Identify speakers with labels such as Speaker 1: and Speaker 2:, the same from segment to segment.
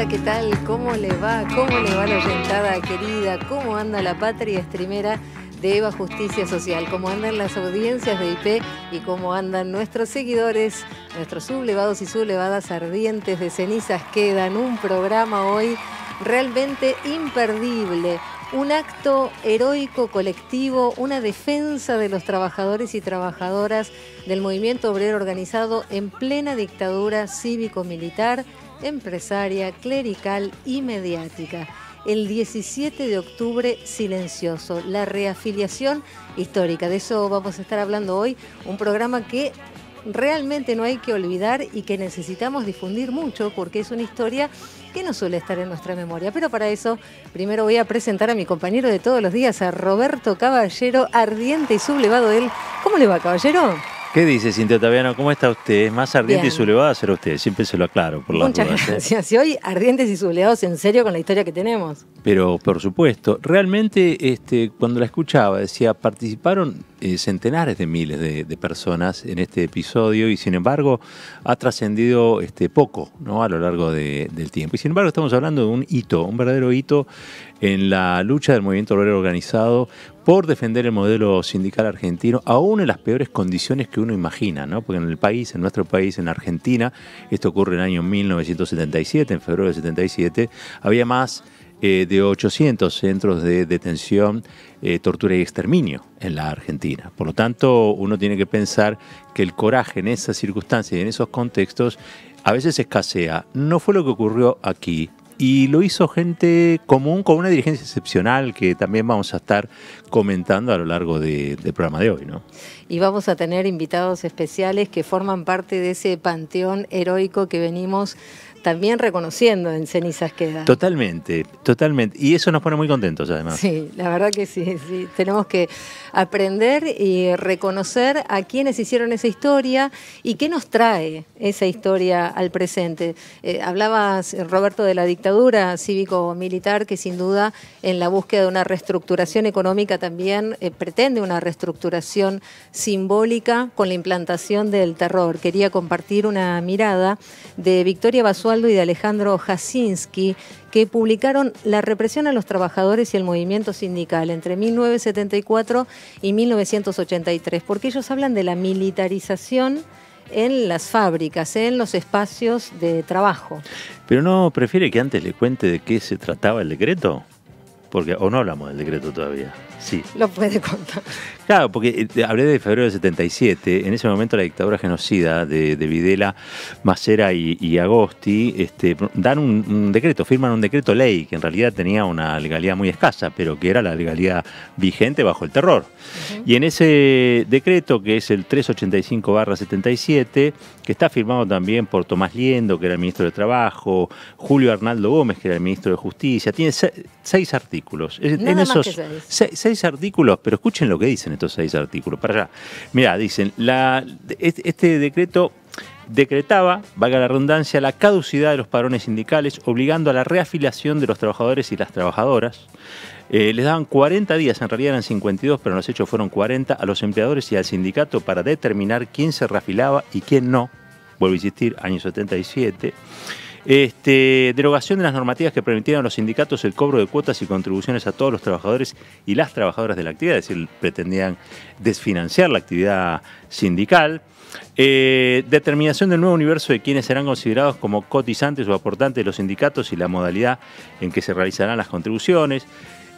Speaker 1: Hola, ¿qué tal? ¿Cómo le va? ¿Cómo le va la oyentada querida? ¿Cómo anda la patria streamera de Eva Justicia Social? ¿Cómo andan las audiencias de IP? ¿Y cómo andan nuestros seguidores, nuestros sublevados y sublevadas ardientes de cenizas? Quedan un programa hoy realmente imperdible. Un acto heroico colectivo, una defensa de los trabajadores y trabajadoras del movimiento obrero organizado en plena dictadura cívico-militar, empresaria, clerical y mediática. El 17 de octubre silencioso, la reafiliación histórica. De eso vamos a estar hablando hoy, un programa que realmente no hay que olvidar y que necesitamos difundir mucho porque es una historia que no suele estar en nuestra memoria. Pero para eso, primero voy a presentar a mi compañero de todos los días, a Roberto Caballero, ardiente y sublevado él. ¿Cómo le va, caballero?
Speaker 2: ¿Qué dice, Cintia Ottaviano? ¿Cómo está usted? Más ardiente
Speaker 1: Bien.
Speaker 2: y sublevada será usted, siempre se lo aclaro por las
Speaker 1: Muchas
Speaker 2: dudas.
Speaker 1: gracias. Y hoy ardientes y sublevados en serio con la historia que tenemos.
Speaker 2: Pero, por supuesto, realmente cuando la escuchaba decía, participaron centenares de miles de personas en este episodio y sin embargo ha trascendido poco, ¿no?, a lo largo del tiempo. Y sin embargo estamos hablando de un hito, un verdadero hito en la lucha del movimiento obrero organizado por defender el modelo sindical argentino, aún en las peores condiciones que uno imagina, ¿no? Porque en el país, en nuestro país, en Argentina, esto ocurre en el año 1977, en febrero del 77, había más de 800 centros de detención, tortura y exterminio en la Argentina. Por lo tanto, uno tiene que pensar que el coraje en esas circunstancias y en esos contextos a veces escasea. No fue lo que ocurrió aquí. Y lo hizo gente común con una dirigencia excepcional que también vamos a estar comentando a lo largo del programa de hoy, ¿no?
Speaker 1: Y vamos a tener invitados especiales que forman parte de ese panteón heroico que venimos también reconociendo en Cenizas Queda.
Speaker 2: Totalmente, totalmente. Y eso nos pone muy contentos, además.
Speaker 1: Sí, la verdad que sí. Tenemos que aprender y reconocer a quienes hicieron esa historia y qué nos trae esa historia al presente. Hablabas, Roberto, de la dictadura cívico-militar, que sin duda en la búsqueda de una reestructuración económica también pretende una reestructuración simbólica con la implantación del terror. Quería compartir una mirada de Victoria Basualdo y de Alejandro Jasinski, que publicaron La represión a los trabajadores y el movimiento sindical entre 1974 y 1983, porque ellos hablan de la militarización en las fábricas, en los espacios de trabajo.
Speaker 2: ¿Pero no prefiere que antes le cuente de qué se trataba el decreto? Porque, o no hablamos del decreto todavía. Sí.
Speaker 1: Lo puede contar.
Speaker 2: Claro, porque hablé de febrero del 77. En ese momento la dictadura genocida de Videla, Macera y Agosti dan un decreto, firman un decreto ley que en realidad tenía una legalidad muy escasa, pero que era la legalidad vigente bajo el terror. Uh-huh. Y en ese decreto, que es el 385/77, que está firmado también por Tomás Liendo, que era el ministro de Trabajo, Julio Arnaldo Gómez, que era el ministro de Justicia, tiene 6 artículos.
Speaker 1: Nada
Speaker 2: en esos
Speaker 1: más que
Speaker 2: 6 artículos, pero escuchen lo que dicen estos 6 artículos. Para allá. Mirá, dicen, este decreto decretaba, valga la redundancia, la caducidad de los padrones sindicales, obligando a la reafiliación de los trabajadores y las trabajadoras. Les daban 40 días, en realidad eran 52, pero en los hechos fueron 40, a los empleadores y al sindicato para determinar quién se reafilaba y quién no. Vuelvo a insistir, año 77. Derogación de las normativas que permitieran a los sindicatos el cobro de cuotas y contribuciones a todos los trabajadores y las trabajadoras de la actividad, es decir, pretendían desfinanciar la actividad sindical. Determinación del nuevo universo de quienes serán considerados como cotizantes o aportantes de los sindicatos y la modalidad en que se realizarán las contribuciones.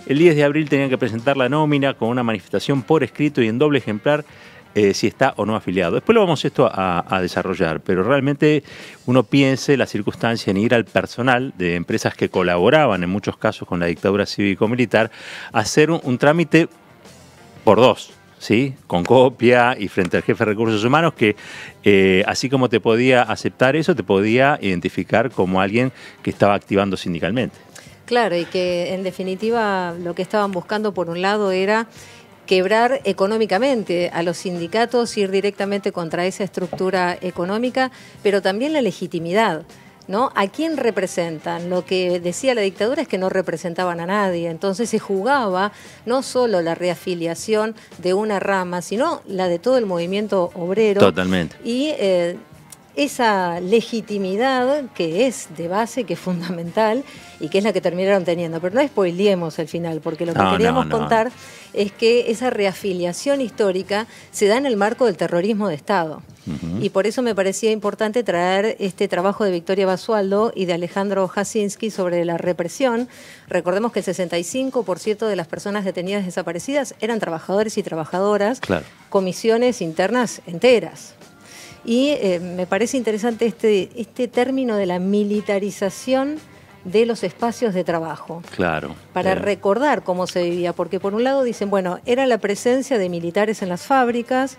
Speaker 2: El 10 de abril tenían que presentar la nómina con una manifestación por escrito y en doble ejemplar, si está o no afiliado. Después lo vamos a desarrollar, pero realmente uno piense la circunstancia en ir al personal de empresas que colaboraban en muchos casos con la dictadura cívico-militar a hacer un trámite por 2, ¿sí? Con copia y frente al jefe de recursos humanos que, así como te podía aceptar eso, te podía identificar como alguien que estaba activando sindicalmente.
Speaker 1: Claro, y que en definitiva lo que estaban buscando por un lado era quebrar económicamente a los sindicatos, ir directamente contra esa estructura económica, pero también la legitimidad, ¿no? ¿A quién representan? Lo que decía la dictadura es que no representaban a nadie, entonces se jugaba no solo la reafiliación de una rama, sino la de todo el movimiento obrero.
Speaker 2: Totalmente.
Speaker 1: Y esa legitimidad que es de base, que es fundamental y que es la que terminaron teniendo. Pero no spoileemos el final, porque lo que queríamos contar es que esa reafiliación histórica se da en el marco del terrorismo de Estado. Y por eso me parecía importante traer este trabajo de Victoria Basualdo y de Alejandro Jasinski sobre la represión. Recordemos que el 65% de las personas detenidas desaparecidas eran trabajadores y trabajadoras, comisiones internas enteras. Y me parece interesante este término de la militarización de los espacios de trabajo. Para recordar cómo se vivía, porque por un lado dicen, bueno, era la presencia de militares en las fábricas,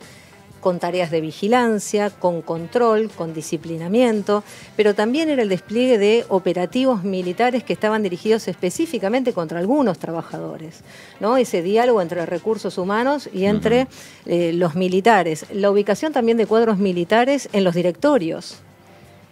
Speaker 1: con tareas de vigilancia, con control, con disciplinamiento, pero también era el despliegue de operativos militares que estaban dirigidos específicamente contra algunos trabajadores, ¿no? Ese diálogo entre recursos humanos y entre los militares. La ubicación también de cuadros militares en los directorios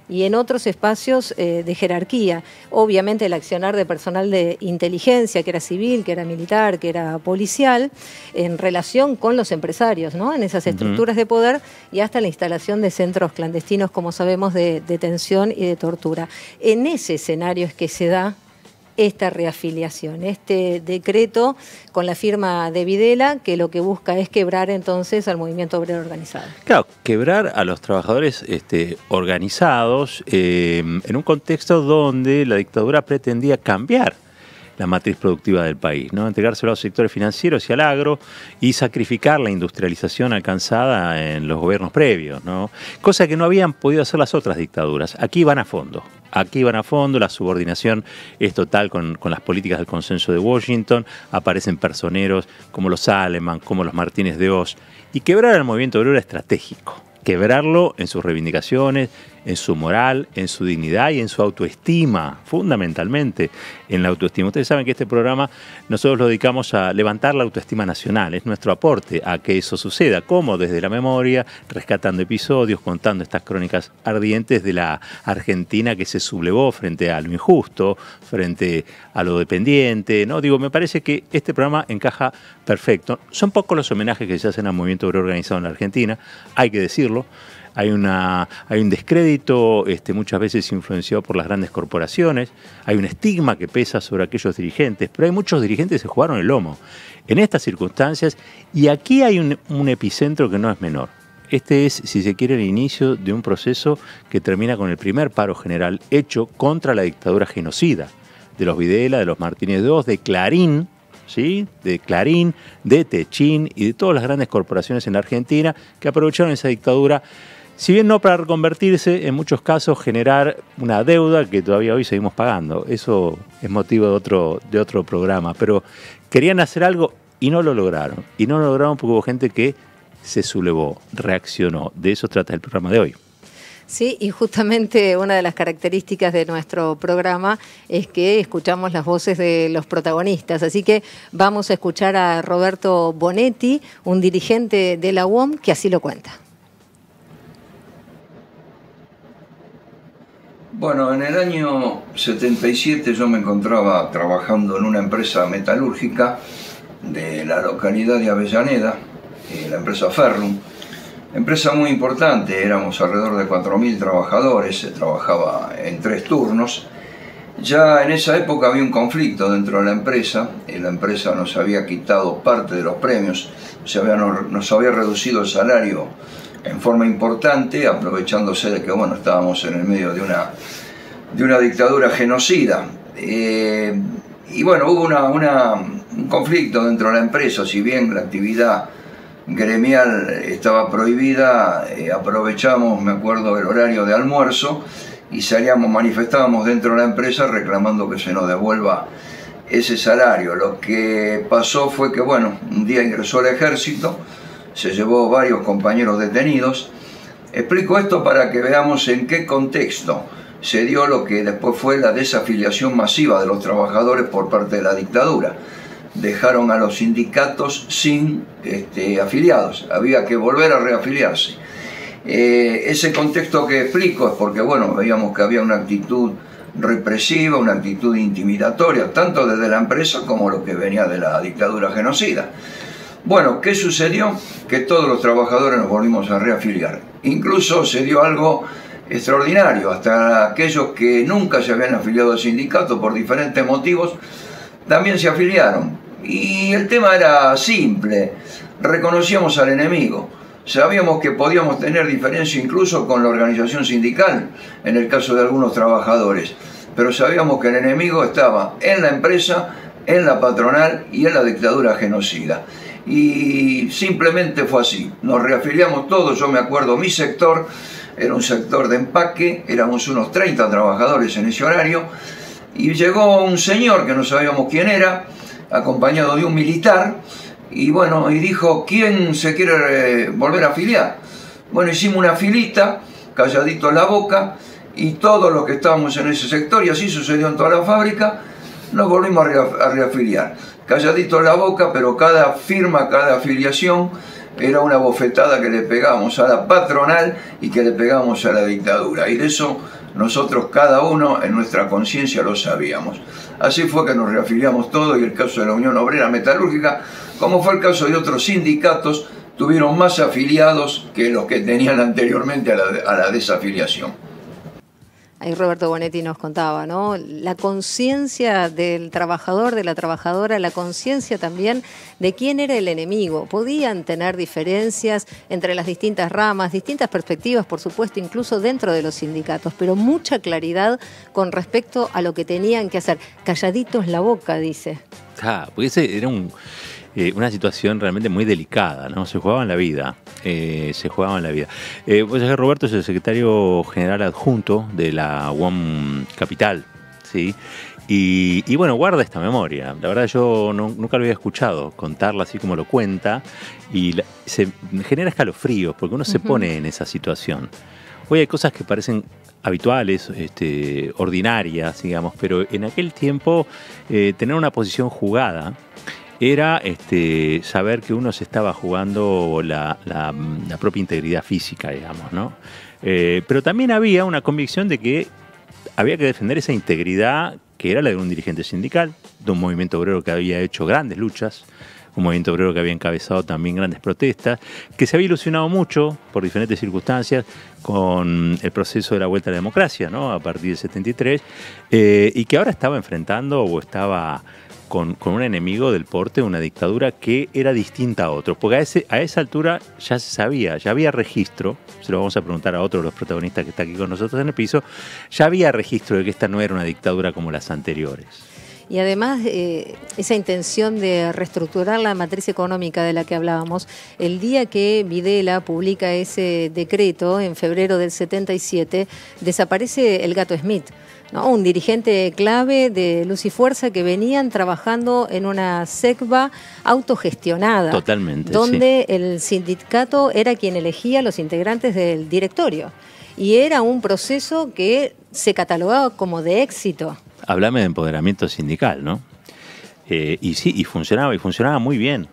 Speaker 1: y en otros espacios de jerarquía. Obviamente el accionar de personal de inteligencia, que era civil, que era militar, que era policial, en relación con los empresarios, ¿no? En esas estructuras de poder, y hasta la instalación de centros clandestinos, como sabemos, de detención y de tortura. En ese escenario es que se da esta reafiliación, este decreto con la firma de Videla, que lo que busca es quebrar entonces al movimiento obrero organizado.
Speaker 2: Claro, quebrar a los trabajadores organizados en un contexto donde la dictadura pretendía cambiar la matriz productiva del país, ¿no? Entregárselo a los sectores financieros y al agro y sacrificar la industrialización alcanzada en los gobiernos previos, ¿no? Cosa que no habían podido hacer las otras dictaduras. Aquí van a fondo. Aquí van a fondo, la subordinación es total con las políticas del consenso de Washington, aparecen personeros como los Aleman, como los Martínez de Oz, y quebrar al movimiento obrero era estratégico. Quebrarlo en sus reivindicaciones, en su moral, en su dignidad y en su autoestima, fundamentalmente en la autoestima. Ustedes saben que este programa nosotros lo dedicamos a levantar la autoestima nacional, es nuestro aporte a que eso suceda, como desde la memoria, rescatando episodios, contando estas crónicas ardientes de la Argentina que se sublevó frente a lo injusto, frente a lo dependiente, ¿no? Digo, me parece que este programa encaja perfecto. Son pocos los homenajes que se hacen al movimiento obrero organizado en la Argentina, hay que decirlo. Hay un descrédito muchas veces influenciado por las grandes corporaciones, hay un estigma que pesa sobre aquellos dirigentes, pero hay muchos dirigentes que se jugaron el lomo en estas circunstancias, y aquí hay un epicentro que no es menor. Este es, si se quiere, el inicio de un proceso que termina con el primer paro general hecho contra la dictadura genocida de los Videla, de los Martínez de Oz, de Clarín, ¿sí? De Clarín, de Techín y de todas las grandes corporaciones en la Argentina que aprovecharon esa dictadura, si bien no para reconvertirse, en muchos casos generar una deuda que todavía hoy seguimos pagando. Eso es motivo de otro programa, pero querían hacer algo y no lo lograron. Y no lo lograron porque hubo gente que se sublevó, reaccionó. De eso trata el programa de hoy.
Speaker 1: Sí, y justamente una de las características de nuestro programa es que escuchamos las voces de los protagonistas. Así que vamos a escuchar a Roberto Bonetti, un dirigente de la UOM, que así lo cuenta.
Speaker 3: Bueno, en el año 77 yo me encontraba trabajando en una empresa metalúrgica de la localidad de Avellaneda, la empresa Ferrum. Empresa muy importante, éramos alrededor de 4.000 trabajadores, se trabajaba en 3 turnos. Ya en esa época había un conflicto dentro de la empresa nos había quitado parte de los premios, nos había reducido el salario en forma importante, aprovechándose de que bueno, estábamos en el medio de una dictadura genocida. Y bueno, hubo un conflicto dentro de la empresa, si bien la actividad gremial estaba prohibida, aprovechamos, me acuerdo, el horario de almuerzo y manifestábamos dentro de la empresa reclamando que se nos devuelva ese salario. Lo que pasó fue que, bueno, un día ingresó el ejército, se llevó varios compañeros detenidos. Explico esto para que veamos en qué contexto se dio lo que después fue la desafiliación masiva de los trabajadores por parte de la dictadura. Dejaron a los sindicatos sin afiliados, había que volver a reafiliarse. Ese contexto que explico es porque, bueno, veíamos que había una actitud represiva, una actitud intimidatoria, tanto desde la empresa como lo que venía de la dictadura genocida. Bueno, ¿qué sucedió? Que todos los trabajadores nos volvimos a reafiliar. Incluso se dio algo extraordinario. Hasta aquellos que nunca se habían afiliado al sindicato por diferentes motivos, también se afiliaron. Y el tema era simple, reconocíamos al enemigo. Sabíamos que podíamos tener diferencia incluso con la organización sindical, en el caso de algunos trabajadores, pero sabíamos que el enemigo estaba en la empresa, en la patronal y en la dictadura genocida. Y simplemente fue así, nos reafiliamos todos. Yo me acuerdo, mi sector era un sector de empaque, éramos unos 30 trabajadores en ese horario, y llegó un señor que no sabíamos quién era, acompañado de un militar, y bueno, y dijo, ¿quién se quiere volver a afiliar? Bueno, hicimos una filita, calladito en la boca, y todos los que estábamos en ese sector, y así sucedió en toda la fábrica, nos volvimos a reafiliar. Calladito en la boca, pero cada firma, cada afiliación era una bofetada que le pegábamos a la patronal y que le pegábamos a la dictadura. Y de eso nosotros cada uno en nuestra conciencia lo sabíamos. Así fue que nos reafiliamos todos, y el caso de la Unión Obrera Metalúrgica, como fue el caso de otros sindicatos, tuvieron más afiliados que los que tenían anteriormente a la desafiliación.
Speaker 1: Ahí Roberto Bonetti nos contaba, ¿no? La conciencia del trabajador, de la trabajadora, la conciencia también de quién era el enemigo. Podían tener diferencias entre las distintas ramas, distintas perspectivas, por supuesto, incluso dentro de los sindicatos, pero mucha claridad con respecto a lo que tenían que hacer. Calladitos la boca, dice.
Speaker 2: Porque ese era una situación realmente muy delicada, ¿no? Se jugaban la vida. Pues Roberto es el secretario general adjunto de la UOM Capital, ¿sí? Y bueno, guarda esta memoria. La verdad yo nunca lo había escuchado contarla así como lo cuenta, y se genera escalofríos porque uno se pone en esa situación. Hoy hay cosas que parecen habituales, ordinarias, digamos, pero en aquel tiempo tener una posición jugada era saber que uno se estaba jugando la propia integridad física, digamos, ¿no? Pero también había una convicción de que había que defender esa integridad que era la de un dirigente sindical, de un movimiento obrero que había hecho grandes luchas, un movimiento obrero que había encabezado también grandes protestas, que se había ilusionado mucho por diferentes circunstancias con el proceso de la vuelta a la democracia, ¿no? A partir del 73, y que ahora estaba enfrentando o estaba con un enemigo del porte, una dictadura que era distinta a otros. Porque a esa altura ya se sabía, ya había registro, se lo vamos a preguntar a otro de los protagonistas que está aquí con nosotros en el piso, ya había registro de que esta no era una dictadura como las anteriores.
Speaker 1: Y además, esa intención de reestructurar la matriz económica de la que hablábamos, el día que Videla publica ese decreto, en febrero del 77, desaparece el Gato Smith, ¿no? Un dirigente clave de Luz y Fuerza que venían trabajando en una SECBA autogestionada.
Speaker 2: Totalmente,
Speaker 1: donde el sindicato era quien elegía a los integrantes del directorio. Y era un proceso que se catalogaba como de éxito.
Speaker 2: Háblame de empoderamiento sindical, ¿no? Y sí, y funcionaba muy bien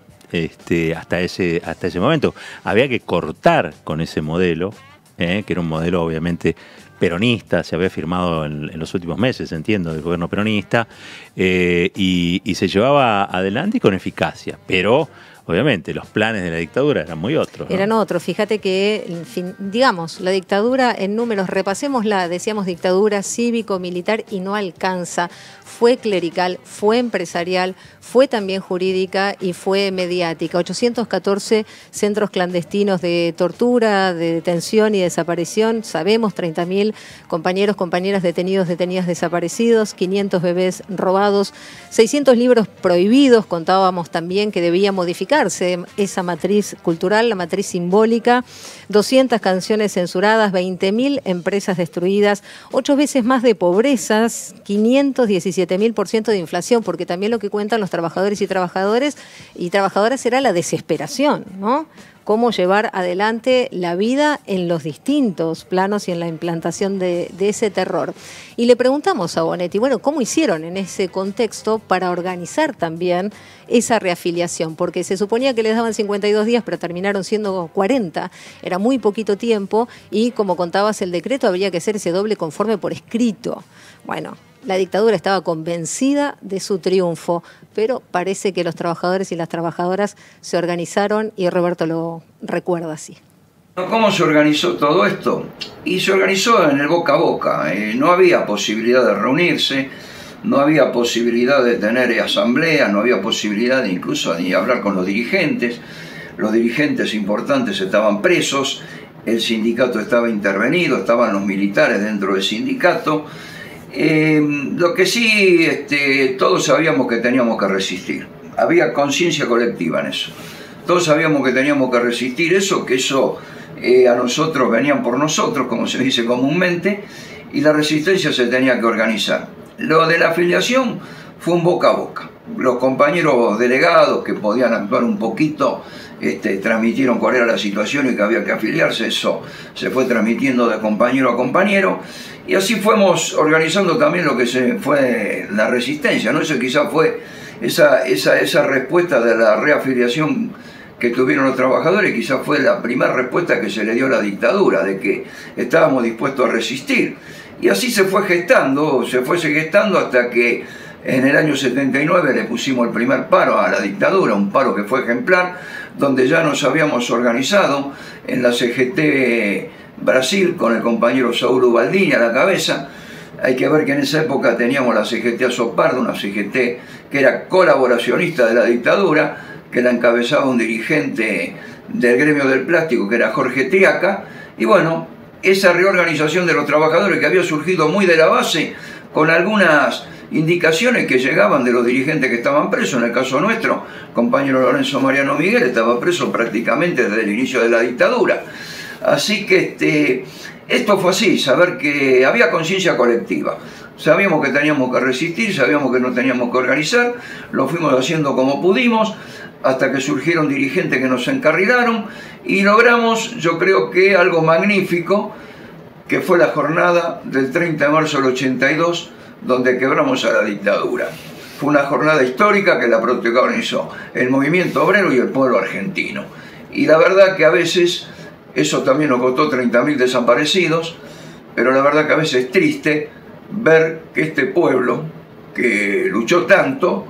Speaker 2: hasta ese momento. Había que cortar con ese modelo, que era un modelo obviamente peronista, se había firmado en los últimos meses, entiendo, del gobierno peronista, y se llevaba adelante y con eficacia, pero obviamente los planes de la dictadura eran muy otros, ¿no?
Speaker 1: Eran otros. Fíjate que, digamos, la dictadura en números, repasémosla, decíamos dictadura cívico-militar y no alcanza. Fue clerical, fue empresarial, fue también jurídica y fue mediática. 814 centros clandestinos de tortura, de detención y desaparición. Sabemos, 30.000 compañeros, compañeras detenidos, detenidas desaparecidos, 500 bebés robados, 600 libros prohibidos. Contábamos también que debía modificarse esa matriz cultural, la matriz simbólica. 200 canciones censuradas, 20.000 empresas destruidas, 8 veces más de pobrezas, 517.000% de inflación, porque también lo que cuentan los trabajadores y trabajadoras era la desesperación, ¿no? Cómo llevar adelante la vida en los distintos planos y en la implantación de ese terror. Y le preguntamos a Bonetti, bueno, ¿cómo hicieron en ese contexto para organizar también esa reafiliación? Porque se suponía que les daban 52 días, pero terminaron siendo 40. Era muy poquito tiempo y, como contabas, el decreto habría que hacer ese doble conforme por escrito. Bueno, la dictadura estaba convencida de su triunfo, pero parece que los trabajadores y las trabajadoras se organizaron y Roberto lo recuerda así.
Speaker 3: ¿Cómo se organizó todo esto? Y se organizó en el boca a boca. No había posibilidad de reunirse, no había posibilidad de tener asamblea, no había posibilidad de incluso de hablar con los dirigentes. Los dirigentes importantes estaban presos, el sindicato estaba intervenido, estaban los militares dentro del sindicato. Lo que sí, todos sabíamos que teníamos que resistir. Había conciencia colectiva en eso. Todos sabíamos que teníamos que resistir eso, que eso a nosotros venían por nosotros, como se dice comúnmente, y la resistencia se tenía que organizar. Lo de la afiliación fue un boca a boca. Los compañeros delegados que podían actuar un poquito transmitieron cuál era la situación y que había que afiliarse. Eso se fue transmitiendo de compañero a compañero y así fuimos organizando también lo que fue la resistencia, ¿no? Eso quizás fue esa respuesta de la reafiliación que tuvieron los trabajadores, quizás fue la primera respuesta que se le dio a la dictadura, de que estábamos dispuestos a resistir. Y así se fue gestando hasta que en el año 79 le pusimos el primer paro a la dictadura, un paro que fue ejemplar, donde ya nos habíamos organizado en la CGT Brasil con el compañero Saúl Ubaldini a la cabeza. Hay que ver que en esa época teníamos la CGT Azopardo, una CGT que era colaboracionista de la dictadura, que la encabezaba un dirigente del gremio del plástico que era Jorge Triaca, y bueno, esa reorganización de los trabajadores que había surgido muy de la base, con algunas indicaciones que llegaban de los dirigentes que estaban presos. En el caso nuestro, compañero Lorenzo Mariano Miguel estaba preso prácticamente desde el inicio de la dictadura. Así que esto fue así, saber que había conciencia colectiva. Sabíamos que teníamos que resistir, sabíamos que nos teníamos que organizar, lo fuimos haciendo como pudimos, hasta que surgieron dirigentes que nos encarrilaron y logramos, yo creo que algo magnífico, que fue la jornada del 30 de marzo del 82, donde quebramos a la dictadura. Fue una jornada histórica que la protagonizó el movimiento obrero y el pueblo argentino. Y la verdad que a veces, eso también nos costó 30.000 desaparecidos, pero la verdad que a veces es triste ver que este pueblo, que luchó tanto,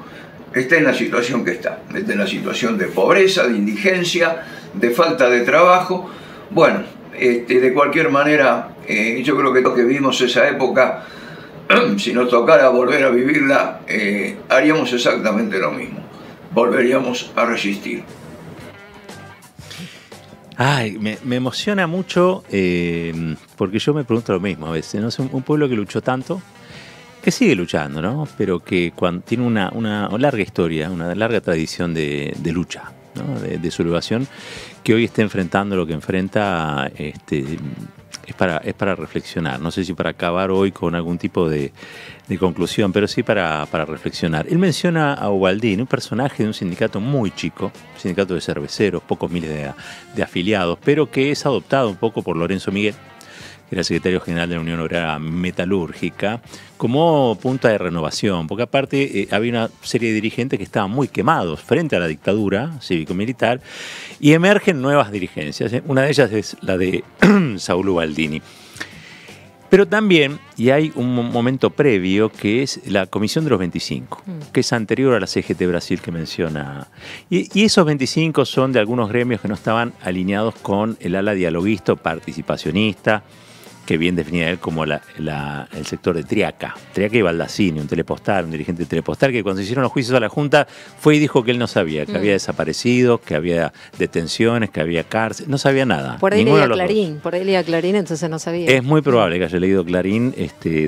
Speaker 3: está en la situación que está en la situación de pobreza, de indigencia, de falta de trabajo. Bueno, de cualquier manera, yo creo que lo que vimos esa época, si nos tocara volver a vivirla, haríamos exactamente lo mismo, volveríamos a resistir.
Speaker 2: Ay, me emociona mucho porque yo me pregunto lo mismo a veces, ¿no? Es un pueblo que luchó tanto, que sigue luchando, ¿no? Pero que tiene una larga historia, una larga tradición de lucha, ¿no? De sublevación, que hoy está enfrentando lo que enfrenta, es para reflexionar. No sé si para acabar hoy con algún tipo de conclusión, pero sí para reflexionar. Él menciona a Ubaldini, un personaje de un sindicato muy chico, sindicato de cerveceros, pocos miles de afiliados, pero que es adoptado un poco por Lorenzo Miguel, que era secretario general de la Unión Obrera Metalúrgica, como punta de renovación, porque aparte había una serie de dirigentes que estaban muy quemados frente a la dictadura cívico-militar y emergen nuevas dirigencias. Una de ellas es la de Saúl Ubaldini. Pero también, y hay un momento previo, que es la Comisión de los 25, que es anterior a la CGT Brasil que menciona. Y esos 25 son de algunos gremios que no estaban alineados con el ala dialoguista o participacionista, que bien definía él como el sector de Triaca y Baldassini, un telepostal, un dirigente de telepostal, que cuando se hicieron los juicios a la Junta fue y dijo que él no sabía, que había desaparecido, que había detenciones, que había cárcel, no sabía nada.
Speaker 1: Por ahí leía Clarín, entonces no sabía.
Speaker 2: Es muy probable que haya leído Clarín,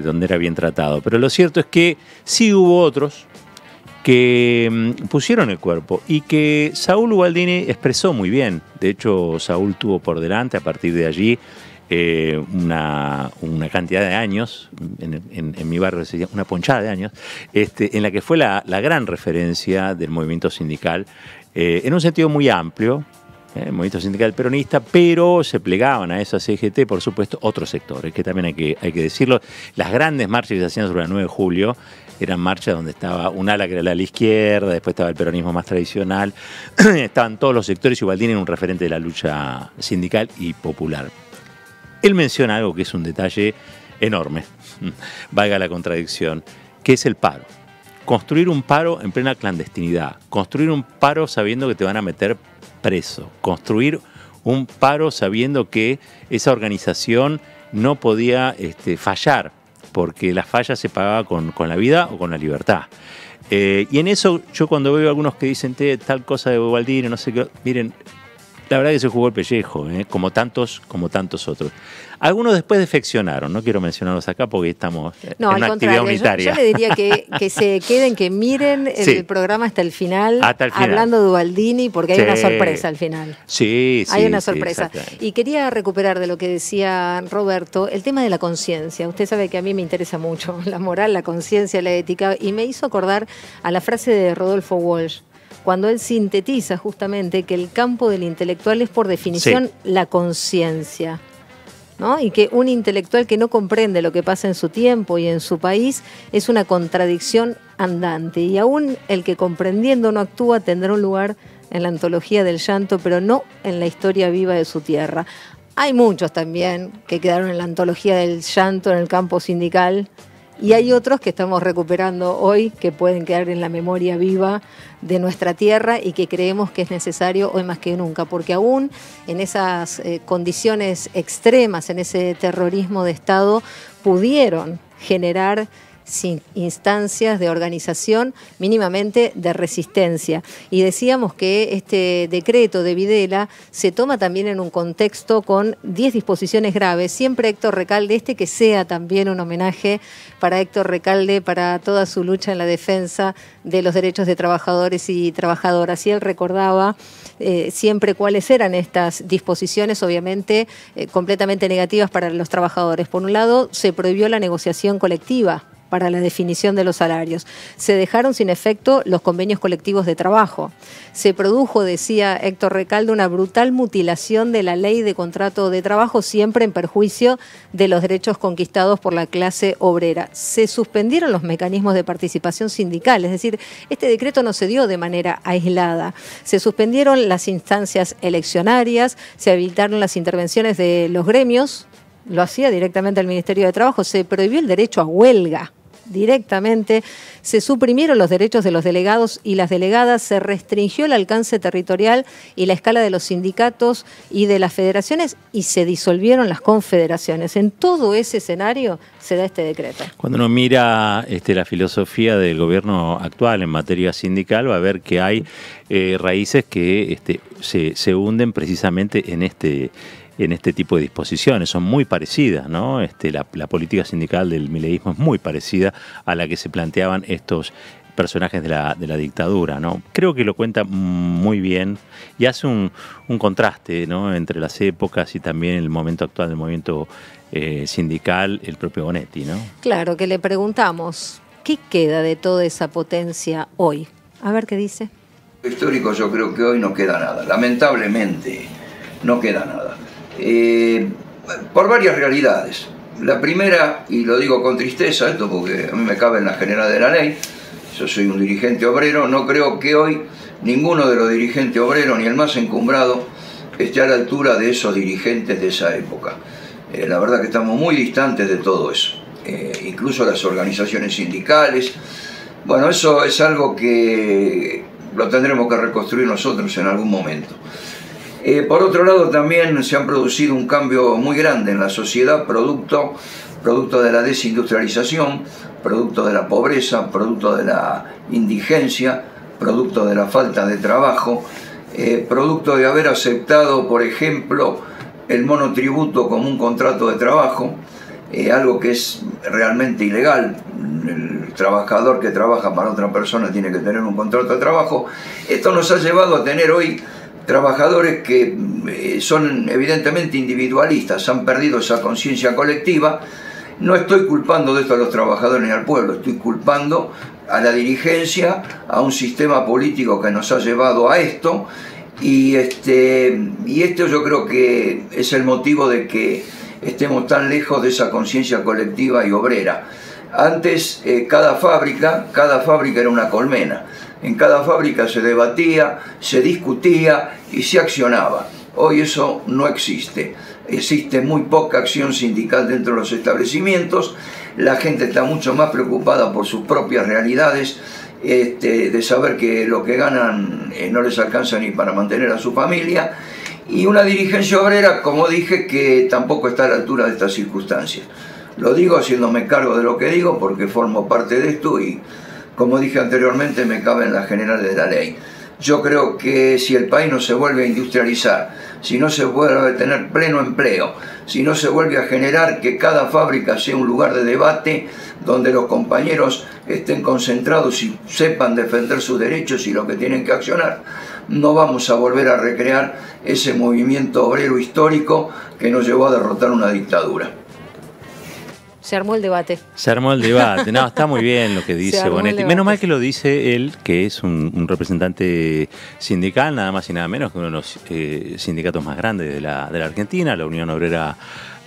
Speaker 2: donde era bien tratado, pero lo cierto es que sí hubo otros que pusieron el cuerpo y que Saúl Ubaldini expresó muy bien. De hecho, Saúl tuvo por delante, a partir de allí, una cantidad de años, en mi barrio se llama una ponchada de años, en la que fue la gran referencia del movimiento sindical, en un sentido muy amplio, el movimiento sindical peronista, pero se plegaban a esa CGT, por supuesto, otros sectores, que también hay que decirlo. Las grandes marchas que se hacían sobre el 9 de julio eran marchas donde estaba un ala que era la de la izquierda, después estaba el peronismo más tradicional, estaban todos los sectores y Ubaldini era un referente de la lucha sindical y popular. Él menciona algo que es un detalle enorme, valga la contradicción, que es el paro. Construir un paro en plena clandestinidad, construir un paro sabiendo que te van a meter preso, construir un paro sabiendo que esa organización no podía fallar, porque la falla se pagaba con la vida o con la libertad. Y en eso, yo cuando veo a algunos que dicen tal cosa de Ubaldini, no sé qué, miren, la verdad que se jugó el pellejo, como tantos otros. Algunos después defeccionaron, no quiero mencionarlos acá porque estamos en una actividad unitaria.
Speaker 1: Yo le diría que se queden, que miren el programa hasta el final, hablando de Ubaldini, porque hay una sorpresa al final.
Speaker 2: Sí,
Speaker 1: hay una sorpresa. Y quería recuperar de lo que decía Roberto, el tema de la conciencia. Usted sabe que a mí me interesa mucho la moral, la conciencia, la ética, y me hizo acordar a la frase de Rodolfo Walsh, cuando él sintetiza justamente que el campo del intelectual es por definición la conciencia, ¿no? Y que un intelectual que no comprende lo que pasa en su tiempo y en su país es una contradicción andante. Y aún el que comprendiendo no actúa tendrá un lugar en la antología del llanto, pero no en la historia viva de su tierra. Hay muchos también que quedaron en la antología del llanto en el campo sindical, y hay otros que estamos recuperando hoy que pueden quedar en la memoria viva de nuestra tierra y que creemos que es necesario hoy más que nunca, porque aún en esas condiciones extremas, en ese terrorismo de Estado, pudieron generar instancias de organización mínimamente de resistencia. Y decíamos que este decreto de Videla se toma también en un contexto con 10 disposiciones graves. Siempre Héctor Recalde, que sea también un homenaje para Héctor Recalde, para toda su lucha en la defensa de los derechos de trabajadores y trabajadoras. Y él recordaba siempre cuáles eran estas disposiciones, obviamente completamente negativas para los trabajadores. Por un lado, se prohibió la negociación colectiva para la definición de los salarios. Se dejaron sin efecto los convenios colectivos de trabajo. Se produjo, decía Héctor Recalde, una brutal mutilación de la ley de contrato de trabajo, siempre en perjuicio de los derechos conquistados por la clase obrera. Se suspendieron los mecanismos de participación sindical, es decir, este decreto no se dio de manera aislada. Se suspendieron las instancias eleccionarias, se habilitaron las intervenciones de los gremios, lo hacía directamente el Ministerio de Trabajo, se prohibió el derecho a huelga. Directamente se suprimieron los derechos de los delegados y las delegadas, se restringió el alcance territorial y la escala de los sindicatos y de las federaciones y se disolvieron las confederaciones. En todo ese escenario se da este decreto. Cuando uno mira
Speaker 2: la filosofía del gobierno actual en materia sindical, va a ver que hay raíces que se hunden precisamente en este tipo de disposiciones. Son muy parecidas, ¿no? La política sindical del mileísmo es muy parecida a la que se planteaban estos personajes de la dictadura, ¿no? Creo que lo cuenta muy bien y hace un contraste, ¿no?, entre las épocas y también el momento actual del movimiento sindical, el propio Bonetti, ¿no? Claro, que le preguntamos, ¿qué queda de toda esa potencia hoy? A ver qué dice.
Speaker 3: Histórico, yo creo que hoy no queda nada. Lamentablemente no queda nada. Por varias realidades. La primera, y lo digo con tristeza, esto porque a mí me cabe en la general de la ley, yo soy un dirigente obrero, no creo que hoy ninguno de los dirigentes obreros, ni el más encumbrado, esté a la altura de esos dirigentes de esa época. La verdad que estamos muy distantes de todo eso, incluso las organizaciones sindicales. Bueno, eso es algo que lo tendremos que reconstruir nosotros en algún momento. Por otro lado, también se ha producido un cambio muy grande en la sociedad, producto de la desindustrialización, producto de la pobreza, producto de la indigencia, producto de la falta de trabajo, producto de haber aceptado, por ejemplo, el monotributo como un contrato de trabajo, algo que es realmente ilegal. El trabajador que trabaja para otra persona tiene que tener un contrato de trabajo. Esto nos ha llevado a tener hoy trabajadores que son evidentemente individualistas, han perdido esa conciencia colectiva. No estoy culpando de esto a los trabajadores ni al pueblo, estoy culpando a la dirigencia, a un sistema político que nos ha llevado a esto, y esto yo creo que es el motivo de que estemos tan lejos de esa conciencia colectiva y obrera. Antes cada fábrica era una colmena. En cada fábrica se debatía, se discutía y se accionaba. Hoy eso no existe. Existe muy poca acción sindical dentro de los establecimientos. La gente está mucho más preocupada por sus propias realidades, de saber que lo que ganan no les alcanza ni para mantener a su familia. y una dirigencia obrera, como dije, que tampoco está a la altura de estas circunstancias. Lo digo haciéndome cargo de lo que digo porque formo parte de esto y, como dije anteriormente, me cabe en la general de la ley. Yo creo que si el país no se vuelve a industrializar, si no se vuelve a tener pleno empleo, si no se vuelve a generar que cada fábrica sea un lugar de debate donde los compañeros estén concentrados y sepan defender sus derechos y lo que tienen que accionar, no vamos a volver a recrear ese movimiento obrero histórico que nos llevó a derrotar una dictadura.
Speaker 1: Se armó el debate.
Speaker 2: Se armó el debate. No, está muy bien lo que dice Bonetti. Menos mal que lo dice él, que es un representante sindical, nada más y nada menos que uno de los sindicatos más grandes de la Argentina, la Unión Obrera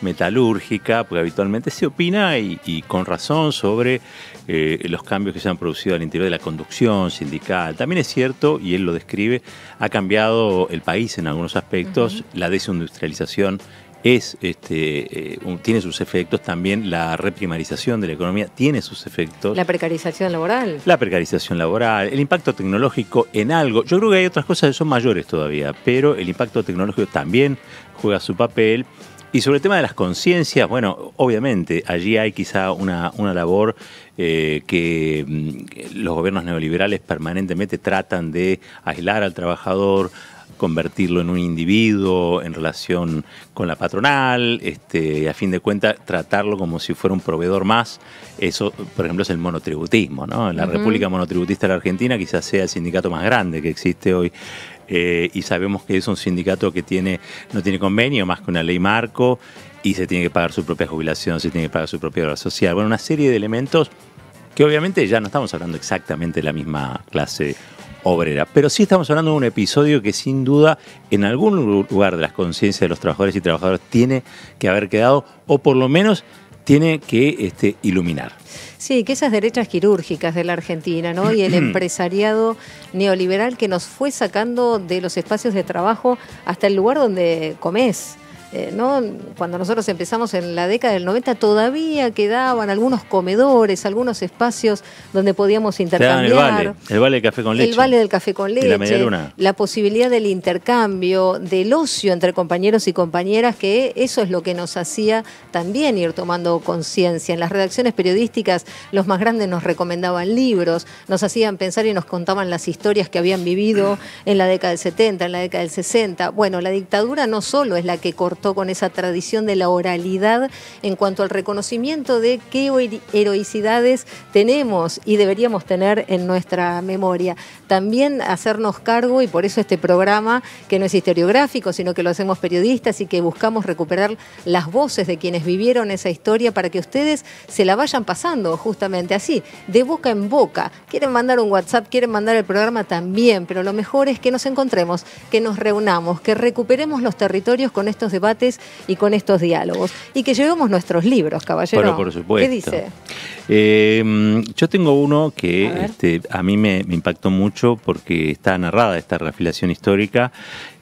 Speaker 2: Metalúrgica, porque habitualmente se opina y con razón sobre los cambios que se han producido al interior de la conducción sindical. También es cierto, y él lo describe, ha cambiado el país en algunos aspectos, la desindustrialización tiene sus efectos, también la reprimarización de la economía tiene sus efectos.
Speaker 1: La precarización laboral.
Speaker 2: La precarización laboral, el impacto tecnológico en algo. Yo creo que hay otras cosas que son mayores todavía, pero el impacto tecnológico también juega su papel. Y sobre el tema de las conciencias, bueno, obviamente allí hay quizá una labor que los gobiernos neoliberales permanentemente tratan de aislar al trabajador, convertirlo en un individuo en relación con la patronal, a fin de cuentas tratarlo como si fuera un proveedor más. Eso, por ejemplo, es el monotributismo, ¿no? En la República Monotributista de la Argentina quizás sea el sindicato más grande que existe hoy. Y sabemos que es un sindicato que no tiene convenio más que una ley marco y se tiene que pagar su propia jubilación, se tiene que pagar su propia obra social. Bueno, una serie de elementos que obviamente ya no estamos hablando exactamente de la misma clase obrera, pero sí estamos hablando de un episodio que sin duda en algún lugar de las conciencias de los trabajadores y trabajadoras tiene que haber quedado, o por lo menos tiene que iluminar.
Speaker 1: Sí, que esas derechas quirúrgicas de la Argentina, ¿no? Y el empresariado neoliberal que nos fue sacando de los espacios de trabajo hasta el lugar donde comés. ¿No? Cuando nosotros empezamos en la década del 90 todavía quedaban algunos comedores, algunos espacios donde podíamos intercambiar.
Speaker 2: El vale del café con leche.
Speaker 1: El vale del café con leche.
Speaker 2: Y la media luna.
Speaker 1: La posibilidad del intercambio, del ocio entre compañeros y compañeras, que eso es lo que nos hacía también ir tomando conciencia. En las redacciones periodísticas los más grandes nos recomendaban libros, nos hacían pensar y nos contaban las historias que habían vivido en la década del 70, en la década del 60. Bueno, la dictadura no solo es la que cortó con esa tradición de la oralidad en cuanto al reconocimiento de qué heroicidades tenemos y deberíamos tener en nuestra memoria. También hacernos cargo, y por eso este programa, que no es historiográfico, sino que lo hacemos periodistas y que buscamos recuperar las voces de quienes vivieron esa historia para que ustedes se la vayan pasando justamente así, de boca en boca. Quieren mandar un WhatsApp, quieren mandar el programa también, pero lo mejor es que nos encontremos, que nos reunamos, que recuperemos los territorios con estos debates y con estos diálogos. Y que llevemos nuestros libros, caballero.
Speaker 2: Bueno, por supuesto.
Speaker 1: ¿Qué dice?
Speaker 2: Yo tengo uno que a mí me impactó mucho porque está narrada esta reafiliación histórica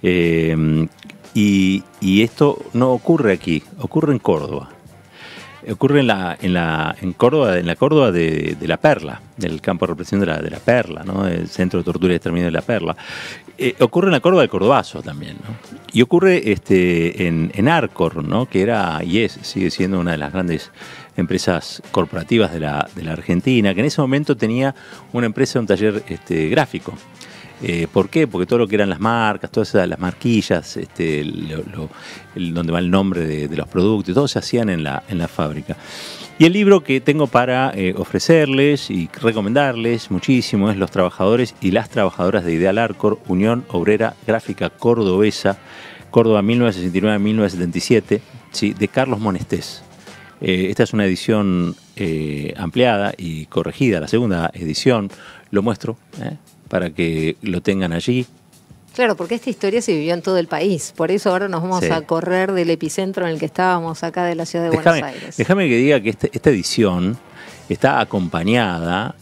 Speaker 2: y esto no ocurre aquí, ocurre en Córdoba. Ocurre en Córdoba de La Perla, del campo de represión de la Perla, ¿no? El Centro de Tortura y Exterminio de La Perla. Ocurre en la Córdoba del Cordobazo también, ¿no? Y ocurre en Arcor, ¿no? Que era y sigue siendo una de las grandes empresas corporativas de la Argentina, que en ese momento tenía una empresa, un taller gráfico. ¿Por qué? Porque todo lo que eran las marcas, todas las marquillas, donde va el nombre de los productos, todo se hacían en la fábrica. Y el libro que tengo para ofrecerles y recomendarles muchísimo es Los trabajadores y las trabajadoras de Ideal Arcor, Unión Obrera Gráfica Cordobesa, Córdoba 1969-1977, ¿sí? De Carlos Monestés. Esta es una edición ampliada y corregida, la segunda edición, lo muestro, para que lo tengan allí.
Speaker 1: Claro, porque esta historia se vivió en todo el país, por eso ahora nos vamos a correr del epicentro en el que estábamos acá de la ciudad de Buenos Aires.
Speaker 2: Déjame que diga que esta edición está acompañada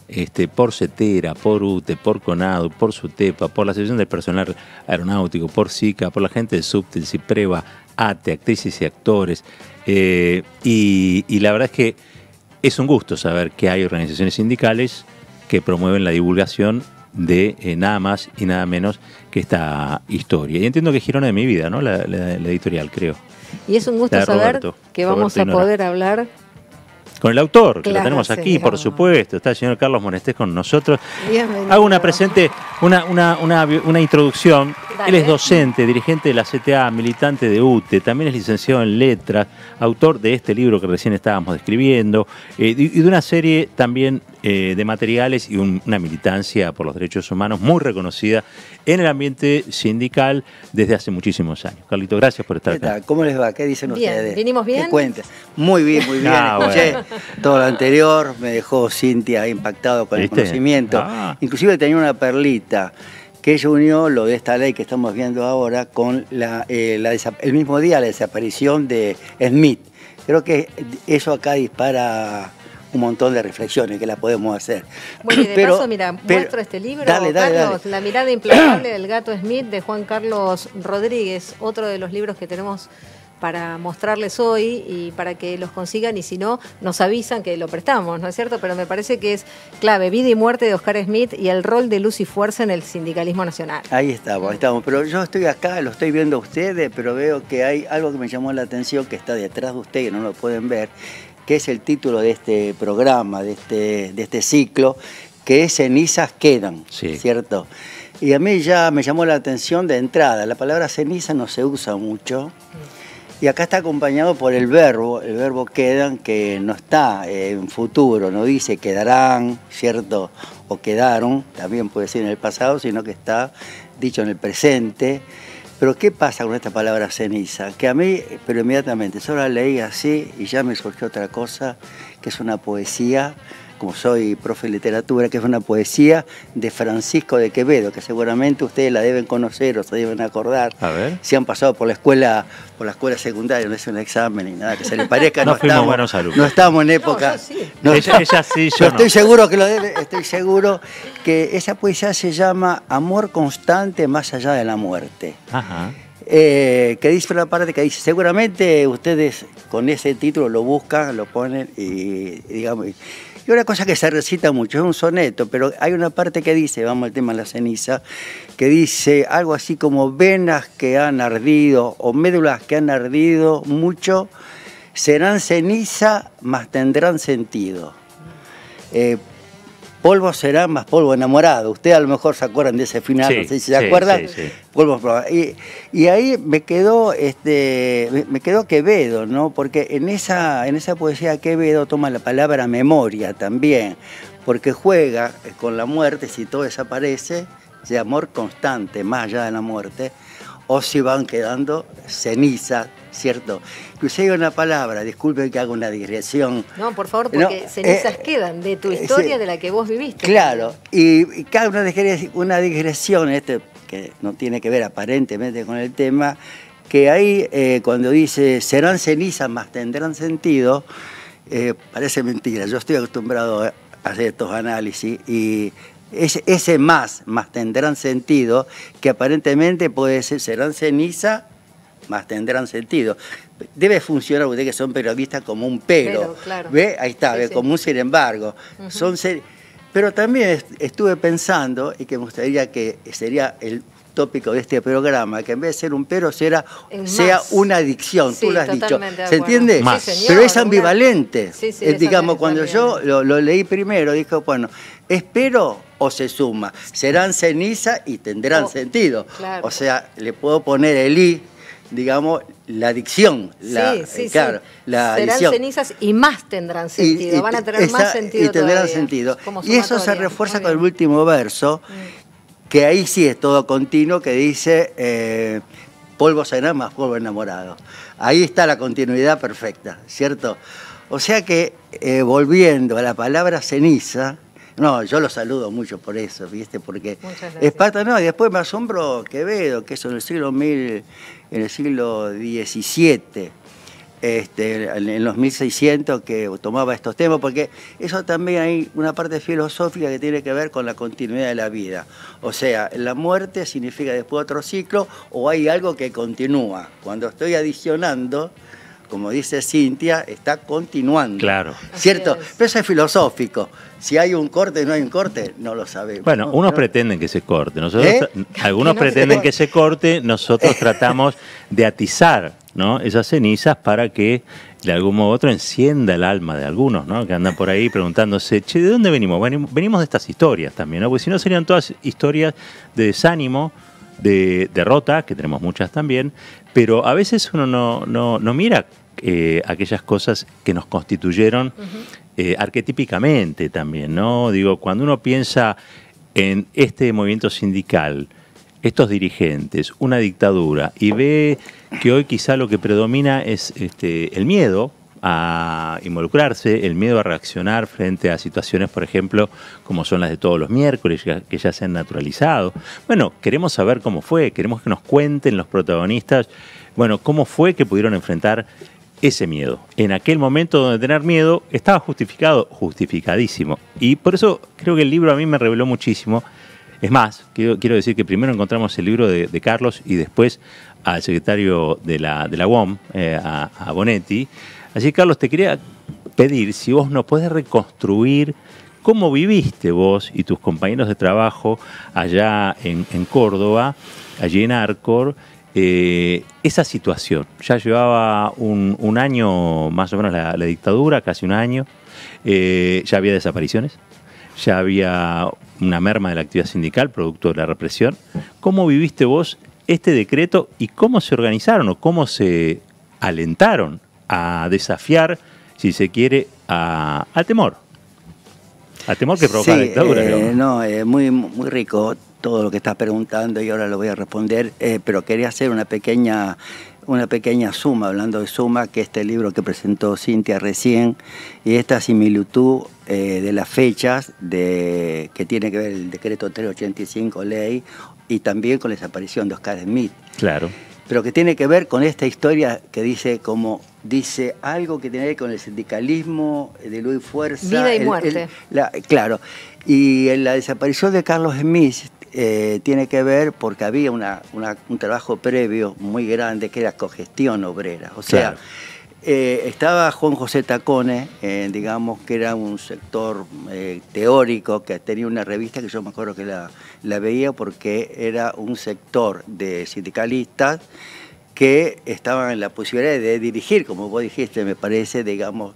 Speaker 2: por CETERA, por UTE, por CONADU, por SUTEPA, por la Asociación del Personal Aeronáutico, por SICA, por la gente del SUBTE, el CIPREVA, ATE, actrices y actores. Y la verdad es que es un gusto saber que hay organizaciones sindicales que promueven la divulgación de nada más y nada menos que esta historia. Y entiendo que es Girona de mi vida, ¿no? La editorial, creo.
Speaker 1: Y es un gusto saber que vamos a poder hablar
Speaker 2: con el autor, que
Speaker 1: claro,
Speaker 2: lo tenemos aquí,
Speaker 1: señor.
Speaker 2: Por supuesto. Está el señor Carlos Monestés con nosotros.
Speaker 1: Bienvenido.
Speaker 2: Hago una introducción.
Speaker 1: Dale.
Speaker 2: Él es docente, dirigente de la CTA, militante de UTE, también es licenciado en letras, autor de este libro que recién estábamos describiendo, y de una serie también de materiales y una militancia por los derechos humanos muy reconocida en el ambiente sindical desde hace muchísimos años. Carlito, gracias por estar acá.
Speaker 4: ¿Cómo les va? ¿Qué dicen
Speaker 1: Bien.
Speaker 4: ustedes?
Speaker 1: ¿Vinimos bien?
Speaker 4: ¿Qué cuentas? Muy bien, muy bien. Escuché todo lo anterior, me dejó Cintia impactado con
Speaker 2: ¿Viste?
Speaker 4: el conocimiento. Inclusive tenía una perlita que ella unió lo de esta ley que estamos viendo ahora con el mismo día la desaparición de Smith. Creo que eso acá dispara un montón de reflexiones que la podemos hacer.
Speaker 1: Bueno, y de paso, mira, muestro este libro, Carlos, La mirada implacable del gato Smith, de Juan Carlos Rodríguez, otro de los libros que tenemos para mostrarles hoy y para que los consigan, y si no, nos avisan que lo prestamos, ¿no es cierto? Pero me parece que es clave, Vida y muerte de Oscar Smith y el rol de luz y fuerza en el sindicalismo nacional.
Speaker 4: Ahí estamos. Pero yo estoy acá, lo estoy viendo a ustedes, pero veo que hay algo que me llamó la atención que está detrás de ustedes, que no lo pueden ver, que es el título de este programa, de este ciclo, que es Cenizas quedan,
Speaker 2: sí.
Speaker 4: ¿Cierto? Y a mí ya me llamó la atención de entrada, la palabra ceniza no se usa mucho, y acá está acompañado por el verbo quedan, que no está en futuro, no dice quedarán, ¿cierto? O quedaron, también puede ser en el pasado, sino que está dicho en el presente. Pero ¿qué pasa con esta palabra ceniza? Que a mí, pero inmediatamente, solo la leí así y ya me surgió otra cosa, que es una poesía, como soy profe de literatura, que es una poesía de Francisco de Quevedo, que seguramente ustedes la deben conocer o se deben acordar.
Speaker 2: A ver.
Speaker 4: Si han pasado por la escuela secundaria, no es un examen ni nada que se le parezca.
Speaker 2: No fuimos buenos alumnos.
Speaker 4: No estamos en época.
Speaker 2: No, ella sí, yo no.
Speaker 4: Estoy seguro que lo debe, estoy seguro que esa poesía se llama Amor constante más allá de la muerte.
Speaker 2: Ajá.
Speaker 4: Que dice una parte que dice, seguramente ustedes con ese título lo buscan, lo ponen y digamos... Y una cosa que se recita mucho, es un soneto, pero hay una parte que dice, vamos al tema de la ceniza, que dice algo así como venas que han ardido o médulas que han ardido mucho, serán ceniza, mas tendrán sentido. Polvo será más polvo enamorado. Ustedes a lo mejor se acuerdan de ese final,
Speaker 2: sí,
Speaker 4: no sé si se acuerdan.
Speaker 2: Sí.
Speaker 4: Polvo, y ahí me quedó Quevedo, ¿no? Porque en esa poesía Quevedo toma la palabra memoria también, porque juega con la muerte, si todo desaparece, de amor constante, más allá de la muerte, o si van quedando cenizas, ¿cierto? Inclusive hay una palabra, disculpen que haga una digresión.
Speaker 1: No, por favor, porque cenizas quedan de tu historia, de la que vos viviste.
Speaker 4: Claro, y cada una digresión, que no tiene que ver aparentemente con el tema, que ahí cuando dice serán cenizas más tendrán sentido, parece mentira. Yo estoy acostumbrado a hacer estos análisis y ese más tendrán sentido, que aparentemente puede ser serán ceniza más tendrán sentido. Debe funcionar, ustedes que son periodistas, como un pero.
Speaker 1: Claro.
Speaker 4: ¿Ve? Ahí está,
Speaker 1: Sí,
Speaker 4: como un sin embargo. Pero también estuve pensando, y que me gustaría que sería el tópico de este programa, que en vez de ser un pero sea una adicción,
Speaker 1: sí,
Speaker 4: tú lo has dicho.
Speaker 1: ¿Se
Speaker 4: entiende?
Speaker 2: Más.
Speaker 1: Sí, señor,
Speaker 4: pero es ambivalente.
Speaker 1: Sí,
Speaker 4: digamos, cuando yo lo leí primero, dijo, bueno, ¿espero o se suma? Serán ceniza y tendrán sentido.
Speaker 1: Claro.
Speaker 4: O sea, le puedo poner el i, digamos, la adicción. La
Speaker 1: serán
Speaker 4: adicción.
Speaker 1: cenizas y más tendrán sentido, van a tener más sentido.
Speaker 4: Y tendrán
Speaker 1: todavía,
Speaker 4: sentido. Y eso se refuerza con el último verso, que ahí sí es todo continuo, que dice, polvo será más polvo enamorado. Ahí está la continuidad perfecta, ¿cierto? O sea que, volviendo a la palabra ceniza, no, yo lo saludo mucho por eso, ¿viste? Porque es parte, no, y después me asombro Quevedo, que eso en el siglo XVII, en los 1600, que tomaba estos temas, porque eso también hay una parte filosófica que tiene que ver con la continuidad de la vida. O sea, la muerte significa después otro ciclo, o hay algo que continúa. Cuando estoy adicionando, como dice Cintia, está continuando.
Speaker 2: Claro.
Speaker 4: ¿Cierto?
Speaker 1: Así es.
Speaker 4: Pero eso es filosófico. Si hay un corte o no hay un corte, no lo sabemos.
Speaker 2: Bueno,
Speaker 4: ¿no?
Speaker 2: unos
Speaker 4: ¿No?
Speaker 2: pretenden que se corte, nosotros algunos
Speaker 1: Que no se
Speaker 2: pretenden
Speaker 1: corte.
Speaker 2: que se corte, nosotros tratamos de atizar, ¿no?, esas cenizas para que de algún modo u otro encienda el alma de algunos, ¿no?, que andan por ahí preguntándose, che, ¿de dónde venimos? Venimos de estas historias también, ¿no? Porque si no serían todas historias de desánimo, de derrota, que tenemos muchas también, pero a veces uno no mira aquellas cosas que nos constituyeron arquetípicamente también, ¿no? Digo, cuando uno piensa en este movimiento sindical, estos dirigentes, una dictadura, y ve que hoy quizá lo que predomina es el miedo a involucrarse, el miedo a reaccionar frente a situaciones, por ejemplo, como son las de todos los miércoles, que ya se han naturalizado. Bueno, queremos saber cómo fue, queremos que nos cuenten los protagonistas, bueno, cómo fue que pudieron enfrentar ese miedo. En aquel momento donde tener miedo estaba justificado, justificadísimo. Y por eso creo que el libro a mí me reveló muchísimo. Es más, quiero decir que primero encontramos el libro de Carlos y después al secretario de la UOM, a Bonetti. Así que, Carlos, te quería pedir si vos nos podés reconstruir cómo viviste vos y tus compañeros de trabajo allá en Córdoba, allí en Arcor, esa situación. Ya llevaba un año más o menos la dictadura, casi un año, ya había desapariciones, ya había una merma de la actividad sindical producto de la represión. ¿Cómo viviste vos este decreto y cómo se organizaron o cómo se alentaron a desafiar, si se quiere, al temor? Al temor que provoca la dictadura.
Speaker 4: Muy rico todo lo que estás preguntando y ahora lo voy a responder, pero quería hacer una pequeña suma, hablando de suma, que este libro que presentó Cintia recién, y esta similitud de las fechas que tiene que ver el decreto 385 ley y también con la desaparición de Oscar Smith.
Speaker 2: Claro.
Speaker 4: Pero que tiene que ver con esta historia que dice algo que tiene que ver con el sindicalismo de Luis Fuerza.
Speaker 1: Vida y muerte.
Speaker 4: Claro. Y en la desaparición de Carlos Smith tiene que ver porque había un trabajo previo muy grande que era cogestión obrera. O sea,
Speaker 2: claro.
Speaker 4: Estaba Juan José Taccone, digamos que era un sector teórico que tenía una revista que yo me acuerdo que la veía porque era un sector de sindicalistas que estaban en la posibilidad de dirigir, como vos dijiste, me parece, digamos.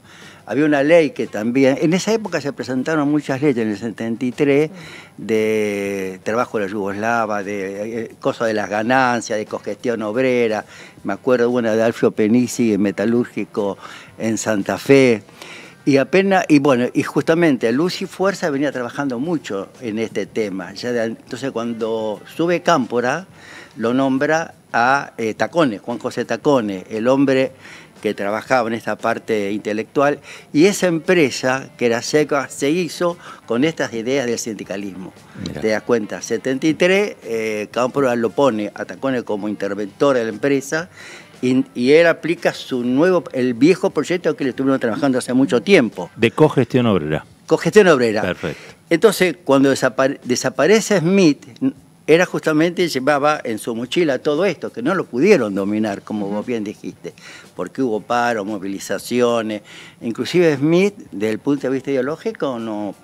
Speaker 4: Había una ley que también, en esa época se presentaron muchas leyes, en el 73, de trabajo de la yugoslava, de cosas de las ganancias, de cogestión obrera. Me acuerdo una de Alfio Penisi, metalúrgico en Santa Fe. Y justamente Lucy Fuerza venía trabajando mucho en este tema. Entonces cuando sube Cámpora, lo nombra a Taccone, Juan José Taccone, el hombre que trabajaba en esta parte intelectual, y esa empresa, que era SECA, se hizo con estas ideas del sindicalismo. Mirá. Te das cuenta, 73, Cámpora lo pone a Taccone como interventor de la empresa, y él aplica el viejo proyecto que le estuvieron trabajando hace mucho tiempo.
Speaker 2: De cogestión obrera.
Speaker 4: Cogestión obrera.
Speaker 2: Perfecto.
Speaker 4: Entonces, cuando desaparece Smith, era justamente, llevaba en su mochila todo esto, que no lo pudieron dominar, como vos bien dijiste, porque hubo paro, movilizaciones. Inclusive Smith, desde el punto de vista ideológico, no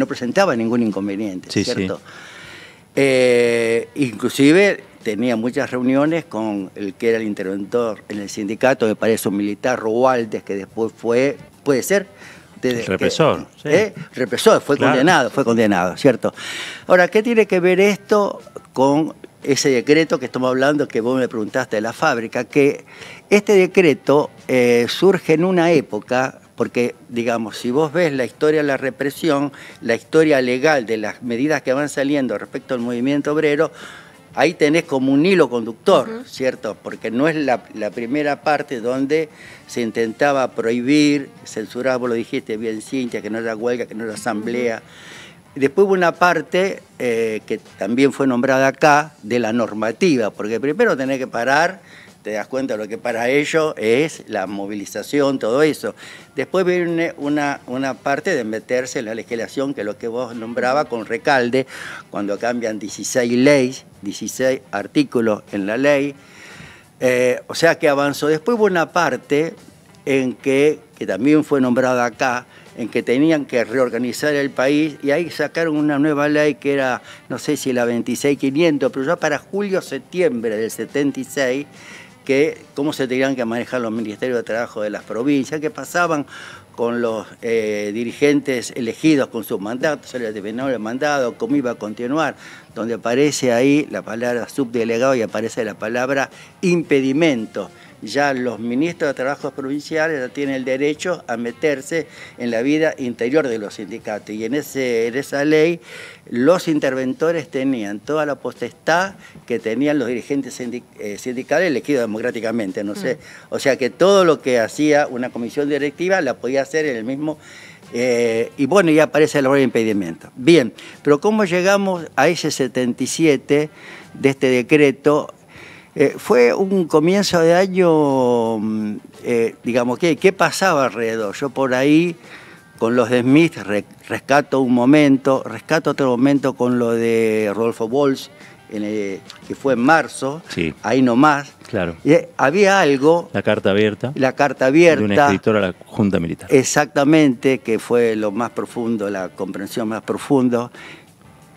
Speaker 4: presentaba ningún inconveniente,
Speaker 2: sí,
Speaker 4: ¿cierto?
Speaker 2: Sí.
Speaker 4: Inclusive tenía muchas reuniones con el que era el interventor en el sindicato, me parece un militar, Roaldes, que después puede ser,
Speaker 2: el represor.
Speaker 4: Represor, fue condenado, ¿cierto? Ahora, ¿qué tiene que ver esto con ese decreto que estamos hablando, que vos me preguntaste de la fábrica? Que este decreto surge en una época, porque, digamos, si vos ves la historia de la represión, la historia legal de las medidas que van saliendo respecto al movimiento obrero, ahí tenés como un hilo conductor, ¿cierto? Porque no es la primera parte donde se intentaba prohibir, censurar, vos lo dijiste bien, Cintia, que no era huelga, que no era asamblea. Después hubo una parte que también fue nombrada acá, de la normativa, porque primero tenés que parar, te das cuenta de lo que para ellos es la movilización, todo eso. Después viene una parte de meterse en la legislación, que es lo que vos nombrabas con Recalde, cuando cambian 16 leyes, 16 artículos en la ley, O sea que avanzó. Después hubo una parte en que también fue nombrada acá, en que tenían que reorganizar el país y ahí sacaron una nueva ley que era, no sé si la 26.500, pero ya para julio-septiembre del 76, que cómo se tenían que manejar los ministerios de trabajo de las provincias, que pasaban con los dirigentes elegidos con sus mandatos, se les terminó el mandado, cómo iba a continuar, donde aparece ahí la palabra subdelegado y aparece la palabra impedimento. Ya los ministros de Trabajos provinciales ya tienen el derecho a meterse en la vida interior de los sindicatos. Y en esa ley los interventores tenían toda la potestad que tenían los dirigentes sindicales elegidos democráticamente, no sé. O sea que todo lo que hacía una comisión directiva la podía hacer en el mismo... y bueno, ya aparece la hora de impedimento. Bien, pero ¿cómo llegamos a ese 77 de este decreto? Fue un comienzo de año, digamos, ¿qué pasaba alrededor? Yo por ahí, con los de Smith, rescato otro momento con lo de Rodolfo Walsh, que fue en marzo,
Speaker 2: sí,
Speaker 4: ahí nomás.
Speaker 2: Claro.
Speaker 4: Había algo...
Speaker 2: La carta abierta.
Speaker 4: La carta abierta.
Speaker 2: De un escritor a la Junta Militar.
Speaker 4: Exactamente, que fue lo más profundo, la comprensión más profunda.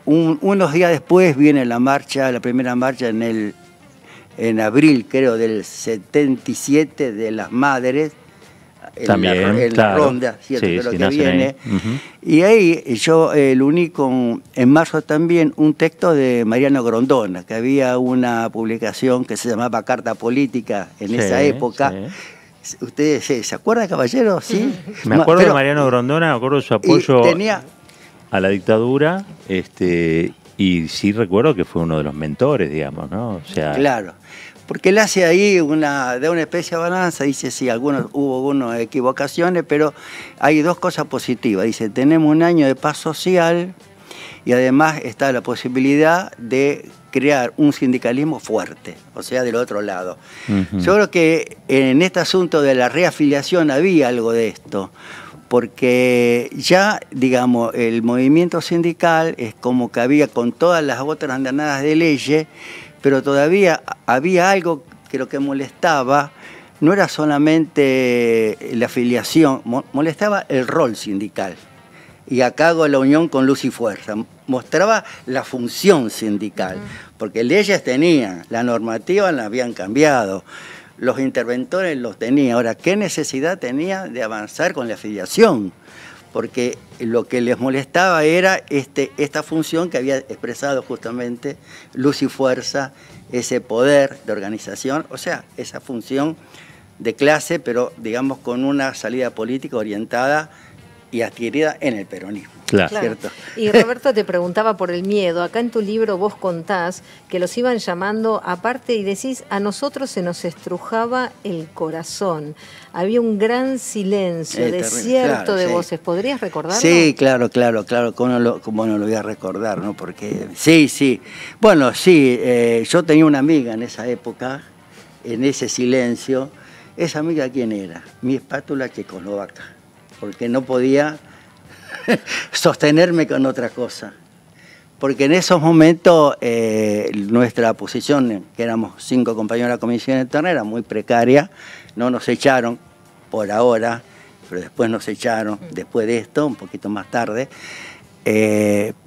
Speaker 4: Unos días después viene la primera marcha en abril, creo, del 77 de las madres,
Speaker 2: también,
Speaker 4: en
Speaker 2: claro,
Speaker 4: la ronda, ¿cierto?
Speaker 2: Sí,
Speaker 4: De lo
Speaker 2: sí,
Speaker 4: que viene.
Speaker 2: Uh-huh.
Speaker 4: Y ahí yo uní en marzo también un texto de Mariano Grondona, que había una publicación que se llamaba Carta Política en esa época. Sí. ¿Ustedes se acuerdan, caballero? ¿Sí?
Speaker 2: Me acuerdo de Mariano Grondona, me acuerdo de su apoyo a la dictadura, y sí recuerdo que fue uno de los mentores, digamos, ¿no? O sea,
Speaker 4: claro, porque él hace ahí de una especie de balanza, dice sí, hubo algunas equivocaciones, pero hay dos cosas positivas. Dice, tenemos un año de paz social y además está la posibilidad de crear un sindicalismo fuerte, o sea, del otro lado. Uh-huh. Yo creo que en este asunto de la reafiliación había algo de esto, porque ya, digamos, el movimiento sindical es como que había con todas las otras andanadas de leyes, pero todavía había algo que lo que molestaba no era solamente la afiliación, molestaba el rol sindical. Y acá hago la unión con Luz y Fuerza, mostraba la función sindical, porque leyes tenían, la normativa la habían cambiado, los interventores los tenían. Ahora, ¿qué necesidad tenía de avanzar con la afiliación? Porque lo que les molestaba era esta función que había expresado justamente Luz y Fuerza, ese poder de organización, o sea, esa función de clase, pero digamos con una salida política orientada y adquirida en el peronismo.
Speaker 2: Claro.
Speaker 4: ¿Cierto?
Speaker 1: Y Roberto te preguntaba por el miedo. Acá en tu libro vos contás que los iban llamando aparte y decís, a nosotros se nos estrujaba el corazón. Había un gran silencio, desierto claro, de voces. ¿Podrías recordarlo?
Speaker 4: Sí, claro. ¿Cómo no lo voy a recordar, no? Porque sí. Bueno, sí, yo tenía una amiga en esa época, en ese silencio. ¿Esa amiga quién era? Mi espátula checoslovaca, porque no podía sostenerme con otra cosa. Porque en esos momentos nuestra posición, que éramos 5 compañeros de la comisión interna, era muy precaria. No nos echaron por ahora, pero después nos echaron, después de esto, un poquito más tarde.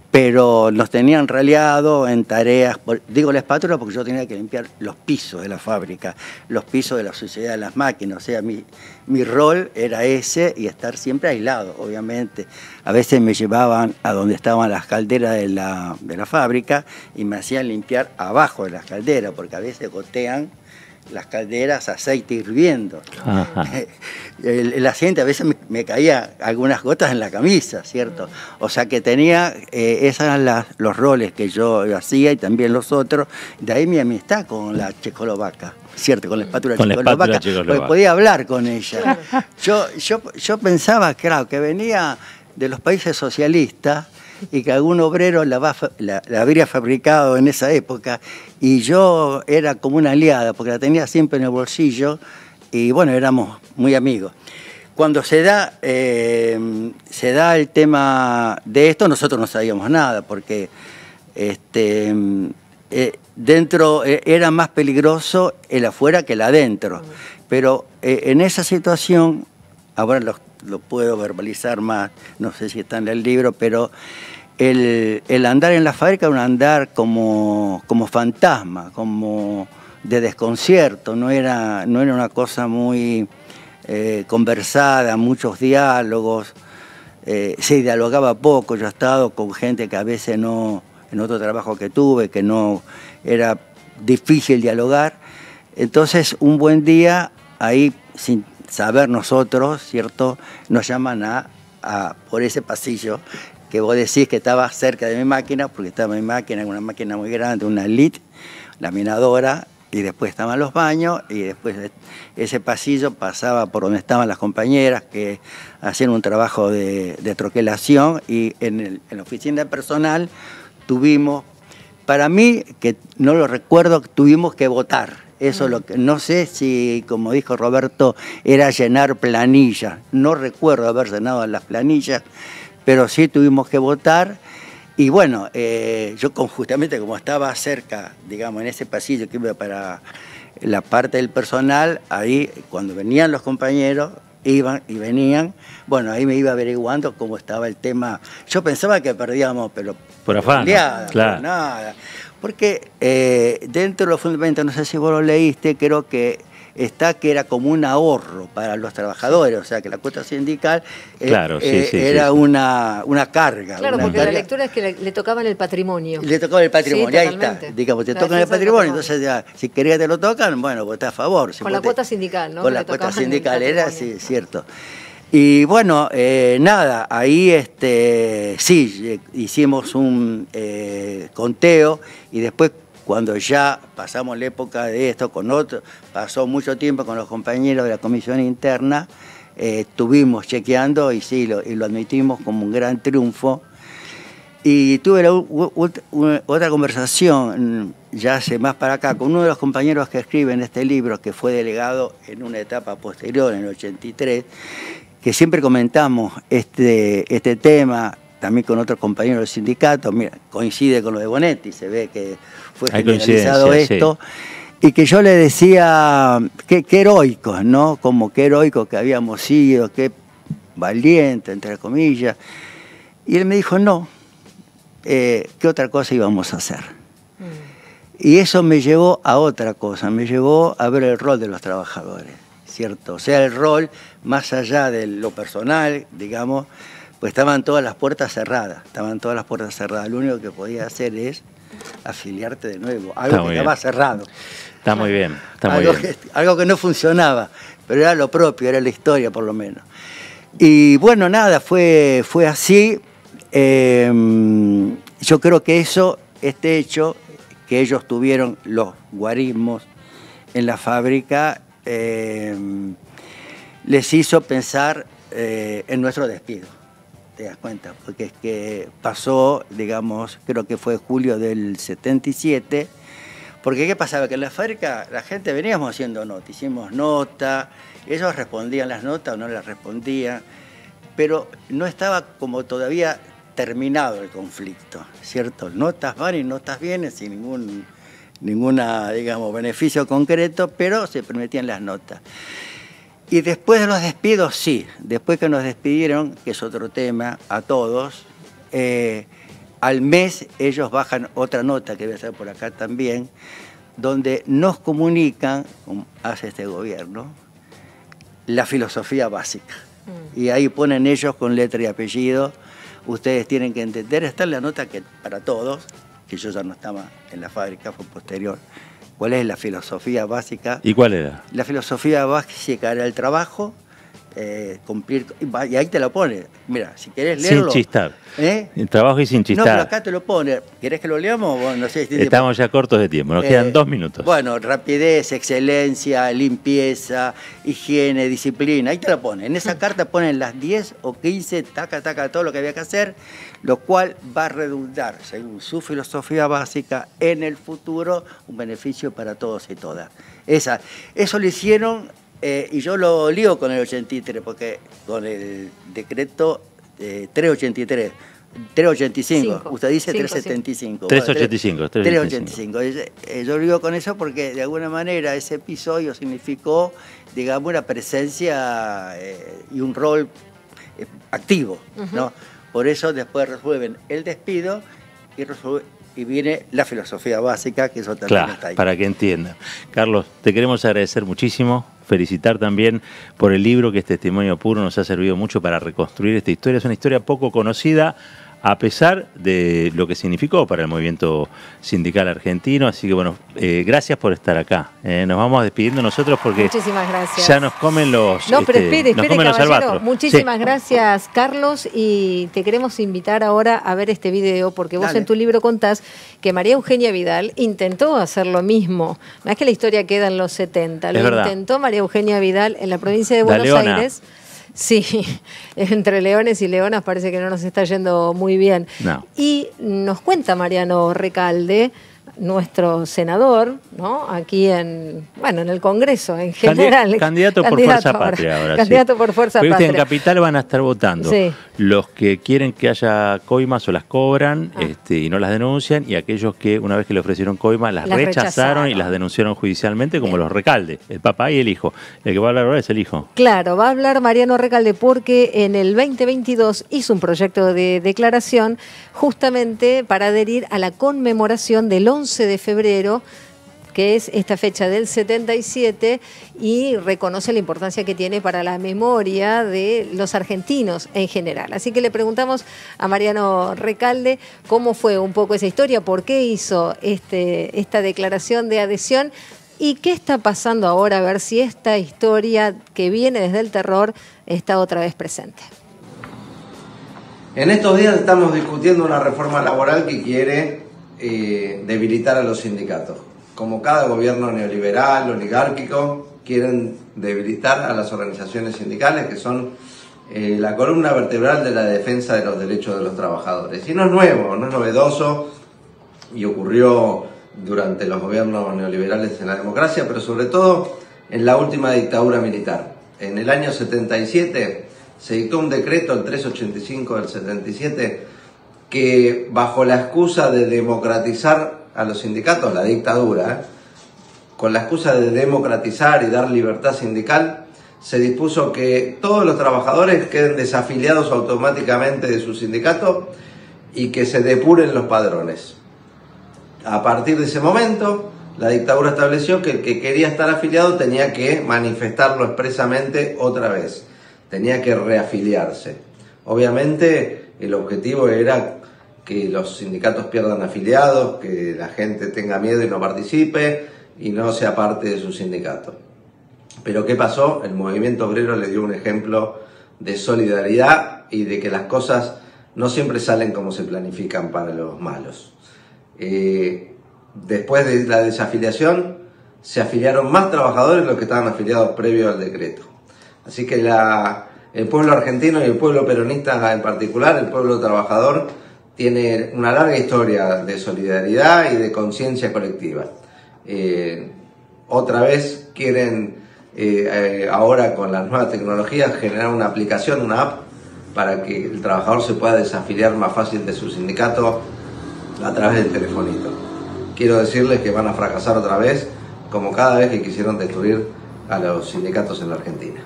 Speaker 4: Pero nos tenían raleado en tareas, digo la espátula porque yo tenía que limpiar los pisos de la fábrica, los pisos de la sociedad de las máquinas, o sea, mi rol era ese y estar siempre aislado, obviamente. A veces me llevaban a donde estaban las calderas de la fábrica y me hacían limpiar abajo de las calderas, porque a veces gotean las calderas aceite hirviendo. El asiento a veces me caía algunas gotas en la camisa, ¿cierto? O sea que tenía, esos eran los roles que yo hacía y también los otros. De ahí mi amistad con la checoslovaca, ¿cierto? Con la espátula checoslovaca, porque podía hablar con ella. Yo pensaba, claro, que venía de los países socialistas y que algún obrero la habría fabricado en esa época y yo era como una aliada porque la tenía siempre en el bolsillo y bueno, éramos muy amigos. Cuando se da el tema de esto, nosotros no sabíamos nada porque dentro era más peligroso el afuera que el adentro. Pero en esa situación, ahora lo puedo verbalizar más, no sé si está en el libro, pero el andar en la fábrica era un andar como fantasma, como de desconcierto, no era una cosa muy conversada, muchos diálogos, se dialogaba poco. Yo he estado con gente que a veces no, en otro trabajo que tuve, que no era difícil dialogar. Entonces, un buen día, ahí, sin saber nosotros, ¿cierto?, nos llaman por ese pasillo que vos decís que estaba cerca de mi máquina, porque estaba mi máquina, una máquina muy grande, una Elite, laminadora, y después estaban los baños, y después de ese pasillo pasaba por donde estaban las compañeras que hacían un trabajo de troquelación, y en la oficina de personal tuvimos, para mí, que no lo recuerdo, tuvimos que votar. Eso lo que no sé si, como dijo Roberto, era llenar planillas. No recuerdo haber llenado las planillas, pero sí tuvimos que votar. Y bueno, yo justamente como estaba cerca, digamos, en ese pasillo que iba para la parte del personal, ahí cuando venían los compañeros, iban y venían, bueno, ahí me iba averiguando cómo estaba el tema. Yo pensaba que perdíamos, pero
Speaker 2: por afán,
Speaker 4: peleada,
Speaker 2: claro.
Speaker 4: por nada. Porque dentro de los fundamentos, no sé si vos lo leíste, creo que está que era como un ahorro para los trabajadores, o sea que la cuota sindical
Speaker 2: claro,
Speaker 4: era una carga.
Speaker 1: Claro,
Speaker 4: una
Speaker 1: porque
Speaker 4: carga.
Speaker 1: la lectura es que le tocaban el patrimonio.
Speaker 4: Le tocaba el patrimonio,
Speaker 1: Sí,
Speaker 4: ahí está. Digamos, te tocan el patrimonio, entonces ya, si querés que te lo tocan, bueno, pues está a favor. Si
Speaker 1: con la cuota sindical, ¿no?
Speaker 4: Con la cuota sindical, era, sí, cierto. Y bueno, nada, ahí sí, hicimos un conteo, y después cuando ya pasamos la época de esto con otro, pasó mucho tiempo con los compañeros de la comisión interna, estuvimos chequeando y sí, lo admitimos como un gran triunfo. Y tuve otra conversación, ya hace más para acá, con uno de los compañeros que escribe en este libro, que fue delegado en una etapa posterior, en el 83, que siempre comentamos este tema, también con otros compañeros del sindicato. Mira, coincide con lo de Bonetti, se ve que fue generalizado esto, sí. Y que yo le decía, qué heroicos, ¿no? Como qué heroicos que habíamos sido, qué valiente, entre comillas. Y él me dijo, no, ¿qué otra cosa íbamos a hacer? Y eso me llevó a otra cosa, me llevó a ver el rol de los trabajadores, ¿cierto? O sea, el rol, más allá de lo personal, digamos, pues estaban todas las puertas cerradas, Lo único que podías hacer es afiliarte de nuevo, algo que estaba cerrado.
Speaker 2: Está muy bien, está muy bien.
Speaker 4: Algo que no funcionaba, pero era lo propio, era la historia por lo menos. Y bueno, nada, fue así. Yo creo que este hecho que ellos tuvieron, los guarismos en la fábrica, les hizo pensar en nuestro despido. ¿Te das cuenta? Porque es que pasó, digamos, creo que fue julio del 77, porque ¿qué pasaba? Que en la fábrica la gente veníamos haciendo nota, hicimos nota, ellos respondían las notas o no las respondían, pero no estaba como todavía terminado el conflicto, ¿cierto? Notas van y notas vienen sin ninguna, digamos, beneficio concreto, pero se permitían las notas. Y después de los despidos, sí, después que nos despidieron, que es otro tema, a todos, al mes ellos bajan otra nota, que voy a hacer por acá también, donde nos comunican, como hace este gobierno, la filosofía básica. Y ahí ponen ellos con letra y apellido, ustedes tienen que entender, está en la nota que para todos, que yo ya no estaba en la fábrica, fue posterior. ¿Cuál es la filosofía básica?
Speaker 2: ¿Y cuál era?
Speaker 4: La filosofía básica era el trabajo, cumplir, y ahí te lo pone. Mira, si querés leerlo...
Speaker 2: Sin chistar. El trabajo y sin chistar.
Speaker 4: No, pero acá te lo pone. ¿Querés que lo leamos? Bueno, no sé,
Speaker 2: estamos ya cortos de tiempo, nos quedan 2 minutos.
Speaker 4: Bueno, rapidez, excelencia, limpieza, higiene, disciplina, ahí te lo pone. En esa carta ponen las 10 o 15, taca, todo lo que había que hacer, lo cual va a redundar, según su filosofía básica, en el futuro un beneficio para todos y todas. Eso lo hicieron, y yo lo lío con el 83, porque con el decreto 383, 385. Usted dice
Speaker 1: 5,
Speaker 4: 375.
Speaker 2: 385.
Speaker 4: 385. Yo digo con eso porque de alguna manera ese episodio significó, digamos, una presencia y un rol activo, ¿no? Por eso después resuelven el despido y viene la filosofía básica, que eso también está ahí.
Speaker 2: Para que entienda. Carlos, te queremos agradecer muchísimo, felicitar también por el libro, que es Testimonio Puro, nos ha servido mucho para reconstruir esta historia. Es una historia poco conocida, a pesar de lo que significó para el movimiento sindical argentino. Así que bueno, gracias por estar acá. Nos vamos despidiendo nosotros porque
Speaker 1: muchísimas gracias.
Speaker 2: Ya nos comen los
Speaker 1: No, pero espere,
Speaker 2: los albatros.
Speaker 1: Muchísimas gracias, Carlos, y te queremos invitar ahora a ver este video, porque vos en tu libro contás que María Eugenia Vidal intentó hacer lo mismo. No es que la historia queda en los 70, lo intentó María Eugenia Vidal en la provincia de Buenos Aires. Sí, entre leones y leonas parece que no nos está yendo muy bien.
Speaker 2: No.
Speaker 1: Y nos cuenta Mariano Recalde, nuestro senador, ¿no? Aquí en el Congreso en general.
Speaker 2: Candidato por Fuerza Patria ahora.
Speaker 1: Candidato por Fuerza Patria.
Speaker 2: En Capital van a estar votando los que quieren que haya coimas o las cobran y no las denuncian, y aquellos que una vez que le ofrecieron coimas las rechazaron y las denunciaron judicialmente, como los Recalde, el papá y el hijo. El que va a hablar ahora es el hijo.
Speaker 1: Claro, va a hablar Mariano Recalde porque en el 2022 hizo un proyecto de declaración justamente para adherir a la conmemoración del 11 de febrero, que es esta fecha del 77, y reconoce la importancia que tiene para la memoria de los argentinos en general. Así que le preguntamos a Mariano Recalde cómo fue un poco esa historia, por qué hizo esta declaración de adhesión y qué está pasando ahora, a ver si esta historia que viene desde el terror está otra vez presente.
Speaker 5: En estos días estamos discutiendo una reforma laboral que quiere debilitar a los sindicatos. Como cada gobierno neoliberal, oligárquico, quieren debilitar a las organizaciones sindicales, que son la columna vertebral de la defensa de los derechos de los trabajadores. Y no es nuevo, no es novedoso, y ocurrió durante los gobiernos neoliberales en la democracia, pero sobre todo en la última dictadura militar. En el año 77 se dictó un decreto, el 385 del 77, que bajo la excusa de democratizar a los sindicatos, la dictadura, con la excusa de democratizar y dar libertad sindical, se dispuso que todos los trabajadores queden desafiliados automáticamente de su sindicato y que se depuren los padrones. A partir de ese momento, la dictadura estableció que el que quería estar afiliado tenía que manifestarlo expresamente otra vez, tenía que reafiliarse. Obviamente, el objetivo era que los sindicatos pierdan afiliados, que la gente tenga miedo y no participe y no sea parte de su sindicato. Pero ¿qué pasó? El movimiento obrero le dio un ejemplo de solidaridad y de que las cosas no siempre salen como se planifican para los malos. Después de la desafiliación, se afiliaron más trabajadores de los que estaban afiliados previo al decreto. Así que el pueblo argentino y el pueblo peronista en particular, el pueblo trabajador, tiene una larga historia de solidaridad y de conciencia colectiva. Otra vez quieren, ahora con las nuevas tecnologías, generar una aplicación, una app, para que el trabajador se pueda desafiliar más fácil de su sindicato a través del telefonito. Quiero decirles que van a fracasar otra vez, como cada vez que quisieron destruir a los sindicatos en la Argentina.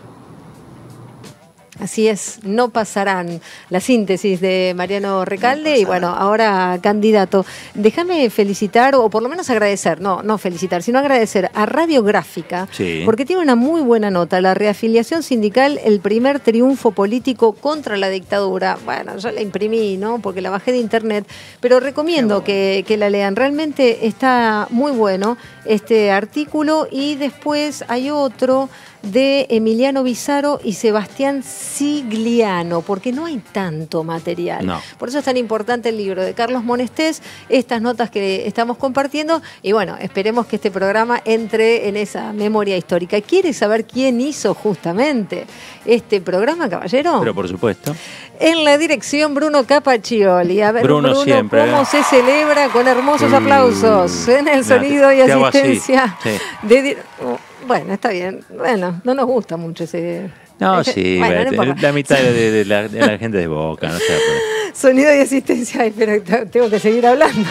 Speaker 1: Así es, no pasarán. La síntesis de Mariano Recalde. Y bueno, ahora candidato, déjame felicitar, o por lo menos agradecer, no felicitar, sino agradecer a Radiográfica, porque tiene una muy buena nota, la reafiliación sindical, el primer triunfo político contra la dictadura. Bueno, yo la imprimí, ¿no? Porque la bajé de internet, pero recomiendo que la lean. Realmente está muy bueno este artículo, y después hay otro de Emiliano Bizarro y Sebastián Sigliano, porque no hay tanto material.
Speaker 2: No.
Speaker 1: Por eso es tan importante el libro de Carlos Monestés, estas notas que estamos compartiendo, y bueno, esperemos que este programa entre en esa memoria histórica. ¿Quiere saber quién hizo justamente este programa, caballero?
Speaker 2: Pero por supuesto.
Speaker 1: En la dirección, Bruno Capaccioli. A ver, Bruno
Speaker 2: siempre,
Speaker 1: cómo se celebra con hermosos aplausos en el sonido y asistencia. Bueno, está bien. Bueno, no nos gusta mucho ese...
Speaker 2: No, sí, bueno, no la mitad de la gente de Boca, no sé.
Speaker 1: Sonido y asistencia. Ay, pero tengo que seguir hablando.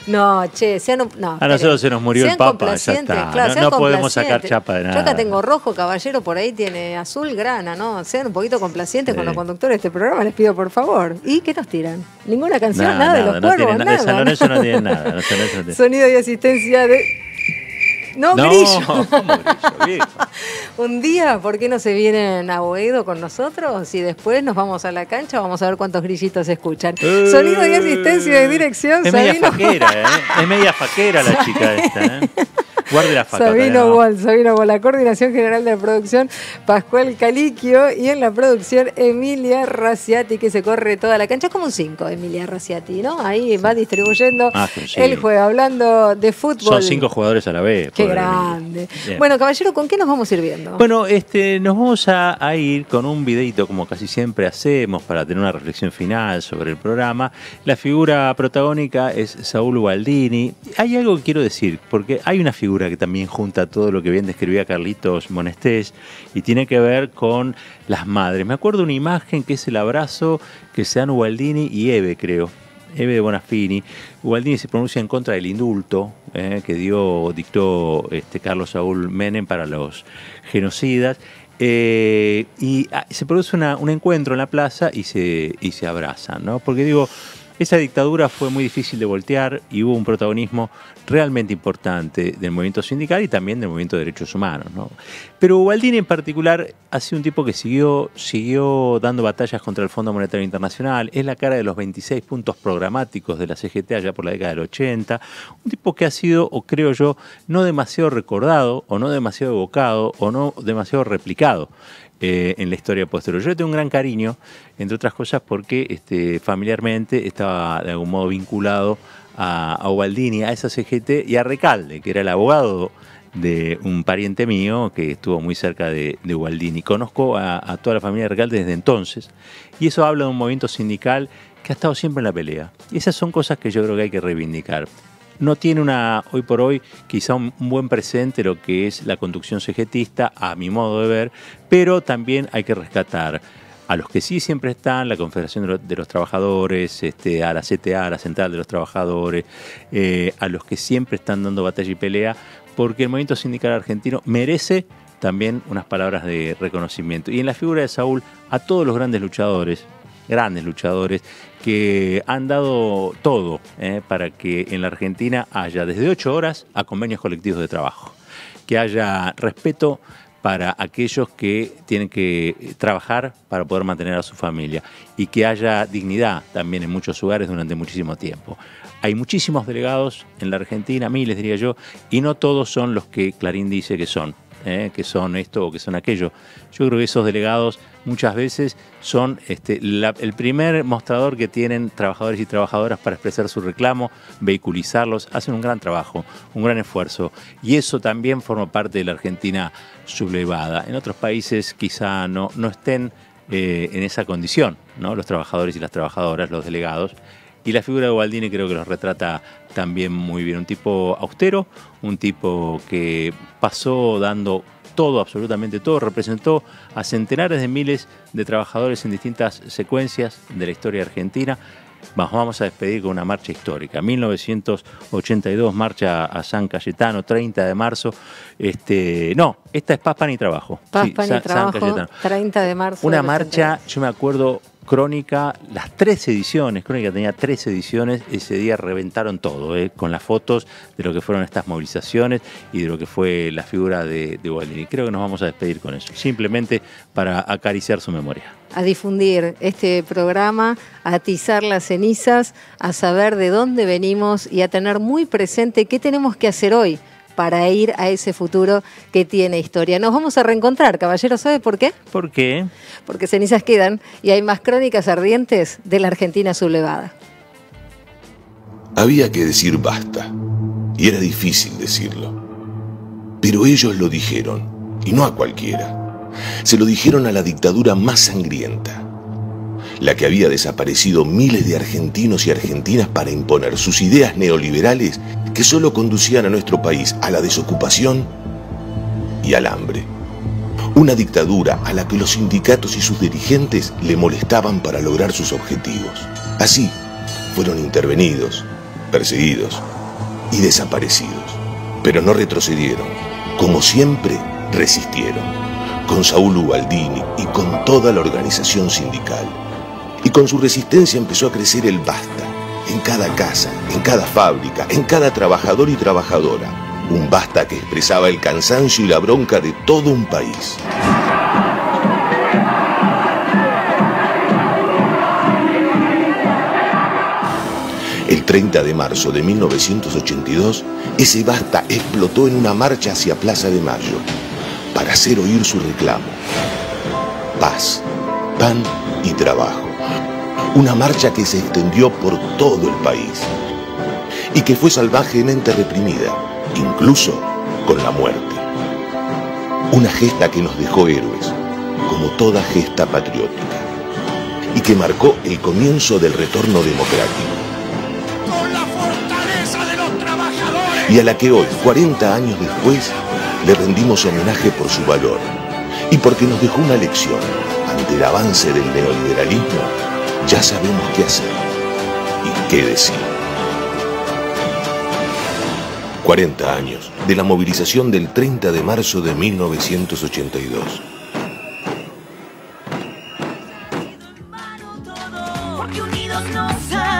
Speaker 1: No, che,
Speaker 2: a nosotros se nos murió el Papa, ya está.
Speaker 1: Claro,
Speaker 2: no podemos sacar chapa de nada.
Speaker 1: Yo acá tengo rojo, caballero, por ahí tiene azul, grana, ¿no? Sean un poquito complacientes con los conductores de este programa, les pido por favor. ¿Y qué nos tiran? Ninguna canción, nada de los cuervos, nada.
Speaker 2: De San Lorenzo no tienen nada.
Speaker 1: Sonido y asistencia de... No, grillo.
Speaker 2: ¿Cómo grillo?
Speaker 1: Un día, ¿por qué no se vienen a Boedo con nosotros? Y después nos vamos a la cancha, vamos a ver cuántos grillitos se escuchan. Sonido y asistencia de dirección.
Speaker 2: Es media faquera, Es media faquera la chica esta, Guarde la faca.
Speaker 1: Sabino Wall, la coordinación general de producción, Pascual Caliquio, y en la producción Emilia Raciati, que se corre toda la cancha. Es como un 5, Emilia Raciati, ¿no? Ahí va distribuyendo el juego, hablando de fútbol.
Speaker 2: Son 5 jugadores a la vez.
Speaker 1: Qué grande. Bueno, caballero, ¿con qué nos vamos a ir viendo?
Speaker 2: Bueno, nos vamos a ir con un videito, como casi siempre hacemos, para tener una reflexión final sobre el programa. La figura protagónica es Saúl Ubaldini. Hay algo que quiero decir, porque hay una figura que también junta todo lo que bien describía Carlitos Monestés y tiene que ver con las madres. Me acuerdo una imagen que es el abrazo que se dan Ubaldini y Eve, creo. Eve de Bonafini. Ubaldini se pronuncia en contra del indulto que dictó Carlos Saúl Menem para los genocidas. Y se produce un encuentro en la plaza y se abrazan, ¿no? Porque digo, esa dictadura fue muy difícil de voltear y hubo un protagonismo realmente importante del movimiento sindical y también del movimiento de derechos humanos, ¿no? Pero Ubaldini en particular ha sido un tipo que siguió dando batallas contra el Fondo Monetario Internacional, es la cara de los 26 puntos programáticos de la CGT allá por la década del 80, un tipo que ha sido, o creo yo, no demasiado recordado, o no demasiado evocado, o no demasiado replicado en la historia posterior. Yo le tengo un gran cariño, entre otras cosas porque familiarmente estaba de algún modo vinculado a Ubaldini, a esa CGT y a Recalde, que era el abogado de un pariente mío que estuvo muy cerca de Ubaldini. Conozco a toda la familia de Recalde desde entonces y eso habla de un movimiento sindical que ha estado siempre en la pelea. Y esas son cosas que yo creo que hay que reivindicar. No tiene hoy por hoy quizá un buen presente lo que es la conducción CGTista, a mi modo de ver, pero también hay que rescatar a los que sí siempre están, la Confederación de los Trabajadores, a la CTA, a la Central de los Trabajadores, a los que siempre están dando batalla y pelea, porque el movimiento sindical argentino merece también unas palabras de reconocimiento. Y en la figura de Saúl, a todos los grandes luchadores que han dado todo para que en la Argentina haya desde 8 horas a convenios colectivos de trabajo, que haya respeto para aquellos que tienen que trabajar para poder mantener a su familia y que haya dignidad también en muchos lugares durante muchísimo tiempo. Hay muchísimos delegados en la Argentina, miles diría yo, y no todos son los que Clarín dice que son esto o que son aquello. Yo creo que esos delegados muchas veces son el primer mostrador que tienen trabajadores y trabajadoras para expresar su reclamo, vehiculizarlos, hacen un gran trabajo, un gran esfuerzo. Y eso también forma parte de la Argentina sublevada. En otros países quizá no estén en esa condición, ¿no? Los trabajadores y las trabajadoras, los delegados. Y la figura de Ubaldini creo que los retrata también muy bien. Un tipo austero, un tipo que pasó dando todo, absolutamente todo, representó a centenares de miles de trabajadores en distintas secuencias de la historia argentina. Vamos a despedir con una marcha histórica. 1982, marcha a San Cayetano, 30 de marzo. Esta es Paz, Pan y Trabajo.
Speaker 1: Paz, Pan y Trabajo, 30 de marzo.
Speaker 2: Una marcha, yo me acuerdo, Crónica, las 3 ediciones, Crónica tenía 3 ediciones, ese día reventaron todo, con las fotos de lo que fueron estas movilizaciones y de lo que fue la figura de Ubaldini. Creo que nos vamos a despedir con eso, simplemente para acariciar su memoria.
Speaker 1: A difundir este programa, a atizar las cenizas, a saber de dónde venimos y a tener muy presente qué tenemos que hacer hoy para ir a ese futuro que tiene historia. Nos vamos a reencontrar, caballero, ¿sabe por qué?
Speaker 2: ¿Por qué?
Speaker 1: Porque cenizas quedan y hay más crónicas ardientes de la Argentina sublevada.
Speaker 6: Había que decir basta, y era difícil decirlo. Pero ellos lo dijeron, y no a cualquiera. Se lo dijeron a la dictadura más sangrienta, la que había desaparecido miles de argentinos y argentinas para imponer sus ideas neoliberales que solo conducían a nuestro país a la desocupación y al hambre. Una dictadura a la que los sindicatos y sus dirigentes le molestaban para lograr sus objetivos. Así, fueron intervenidos, perseguidos y desaparecidos. Pero no retrocedieron. Como siempre, resistieron. Con Saúl Ubaldini y con toda la organización sindical. Y con su resistencia empezó a crecer el basta. En cada casa, en cada fábrica, en cada trabajador y trabajadora. Un basta que expresaba el cansancio y la bronca de todo un país. El 30 de marzo de 1982, ese basta explotó en una marcha hacia Plaza de Mayo para hacer oír su reclamo. Paz, pan y trabajo. Una marcha que se extendió por todo el país y que fue salvajemente reprimida, incluso con la muerte. Una gesta que nos dejó héroes, como toda gesta patriótica, y que marcó el comienzo del retorno democrático.
Speaker 7: Con la fortaleza de los trabajadores.
Speaker 6: Y a la que hoy, 40 años después, le rendimos homenaje por su valor y porque nos dejó una lección. Ante el avance del neoliberalismo, ya sabemos qué hacer y qué decir. 40 años de la movilización del 30 de marzo de 1982.
Speaker 7: Porque unidos nos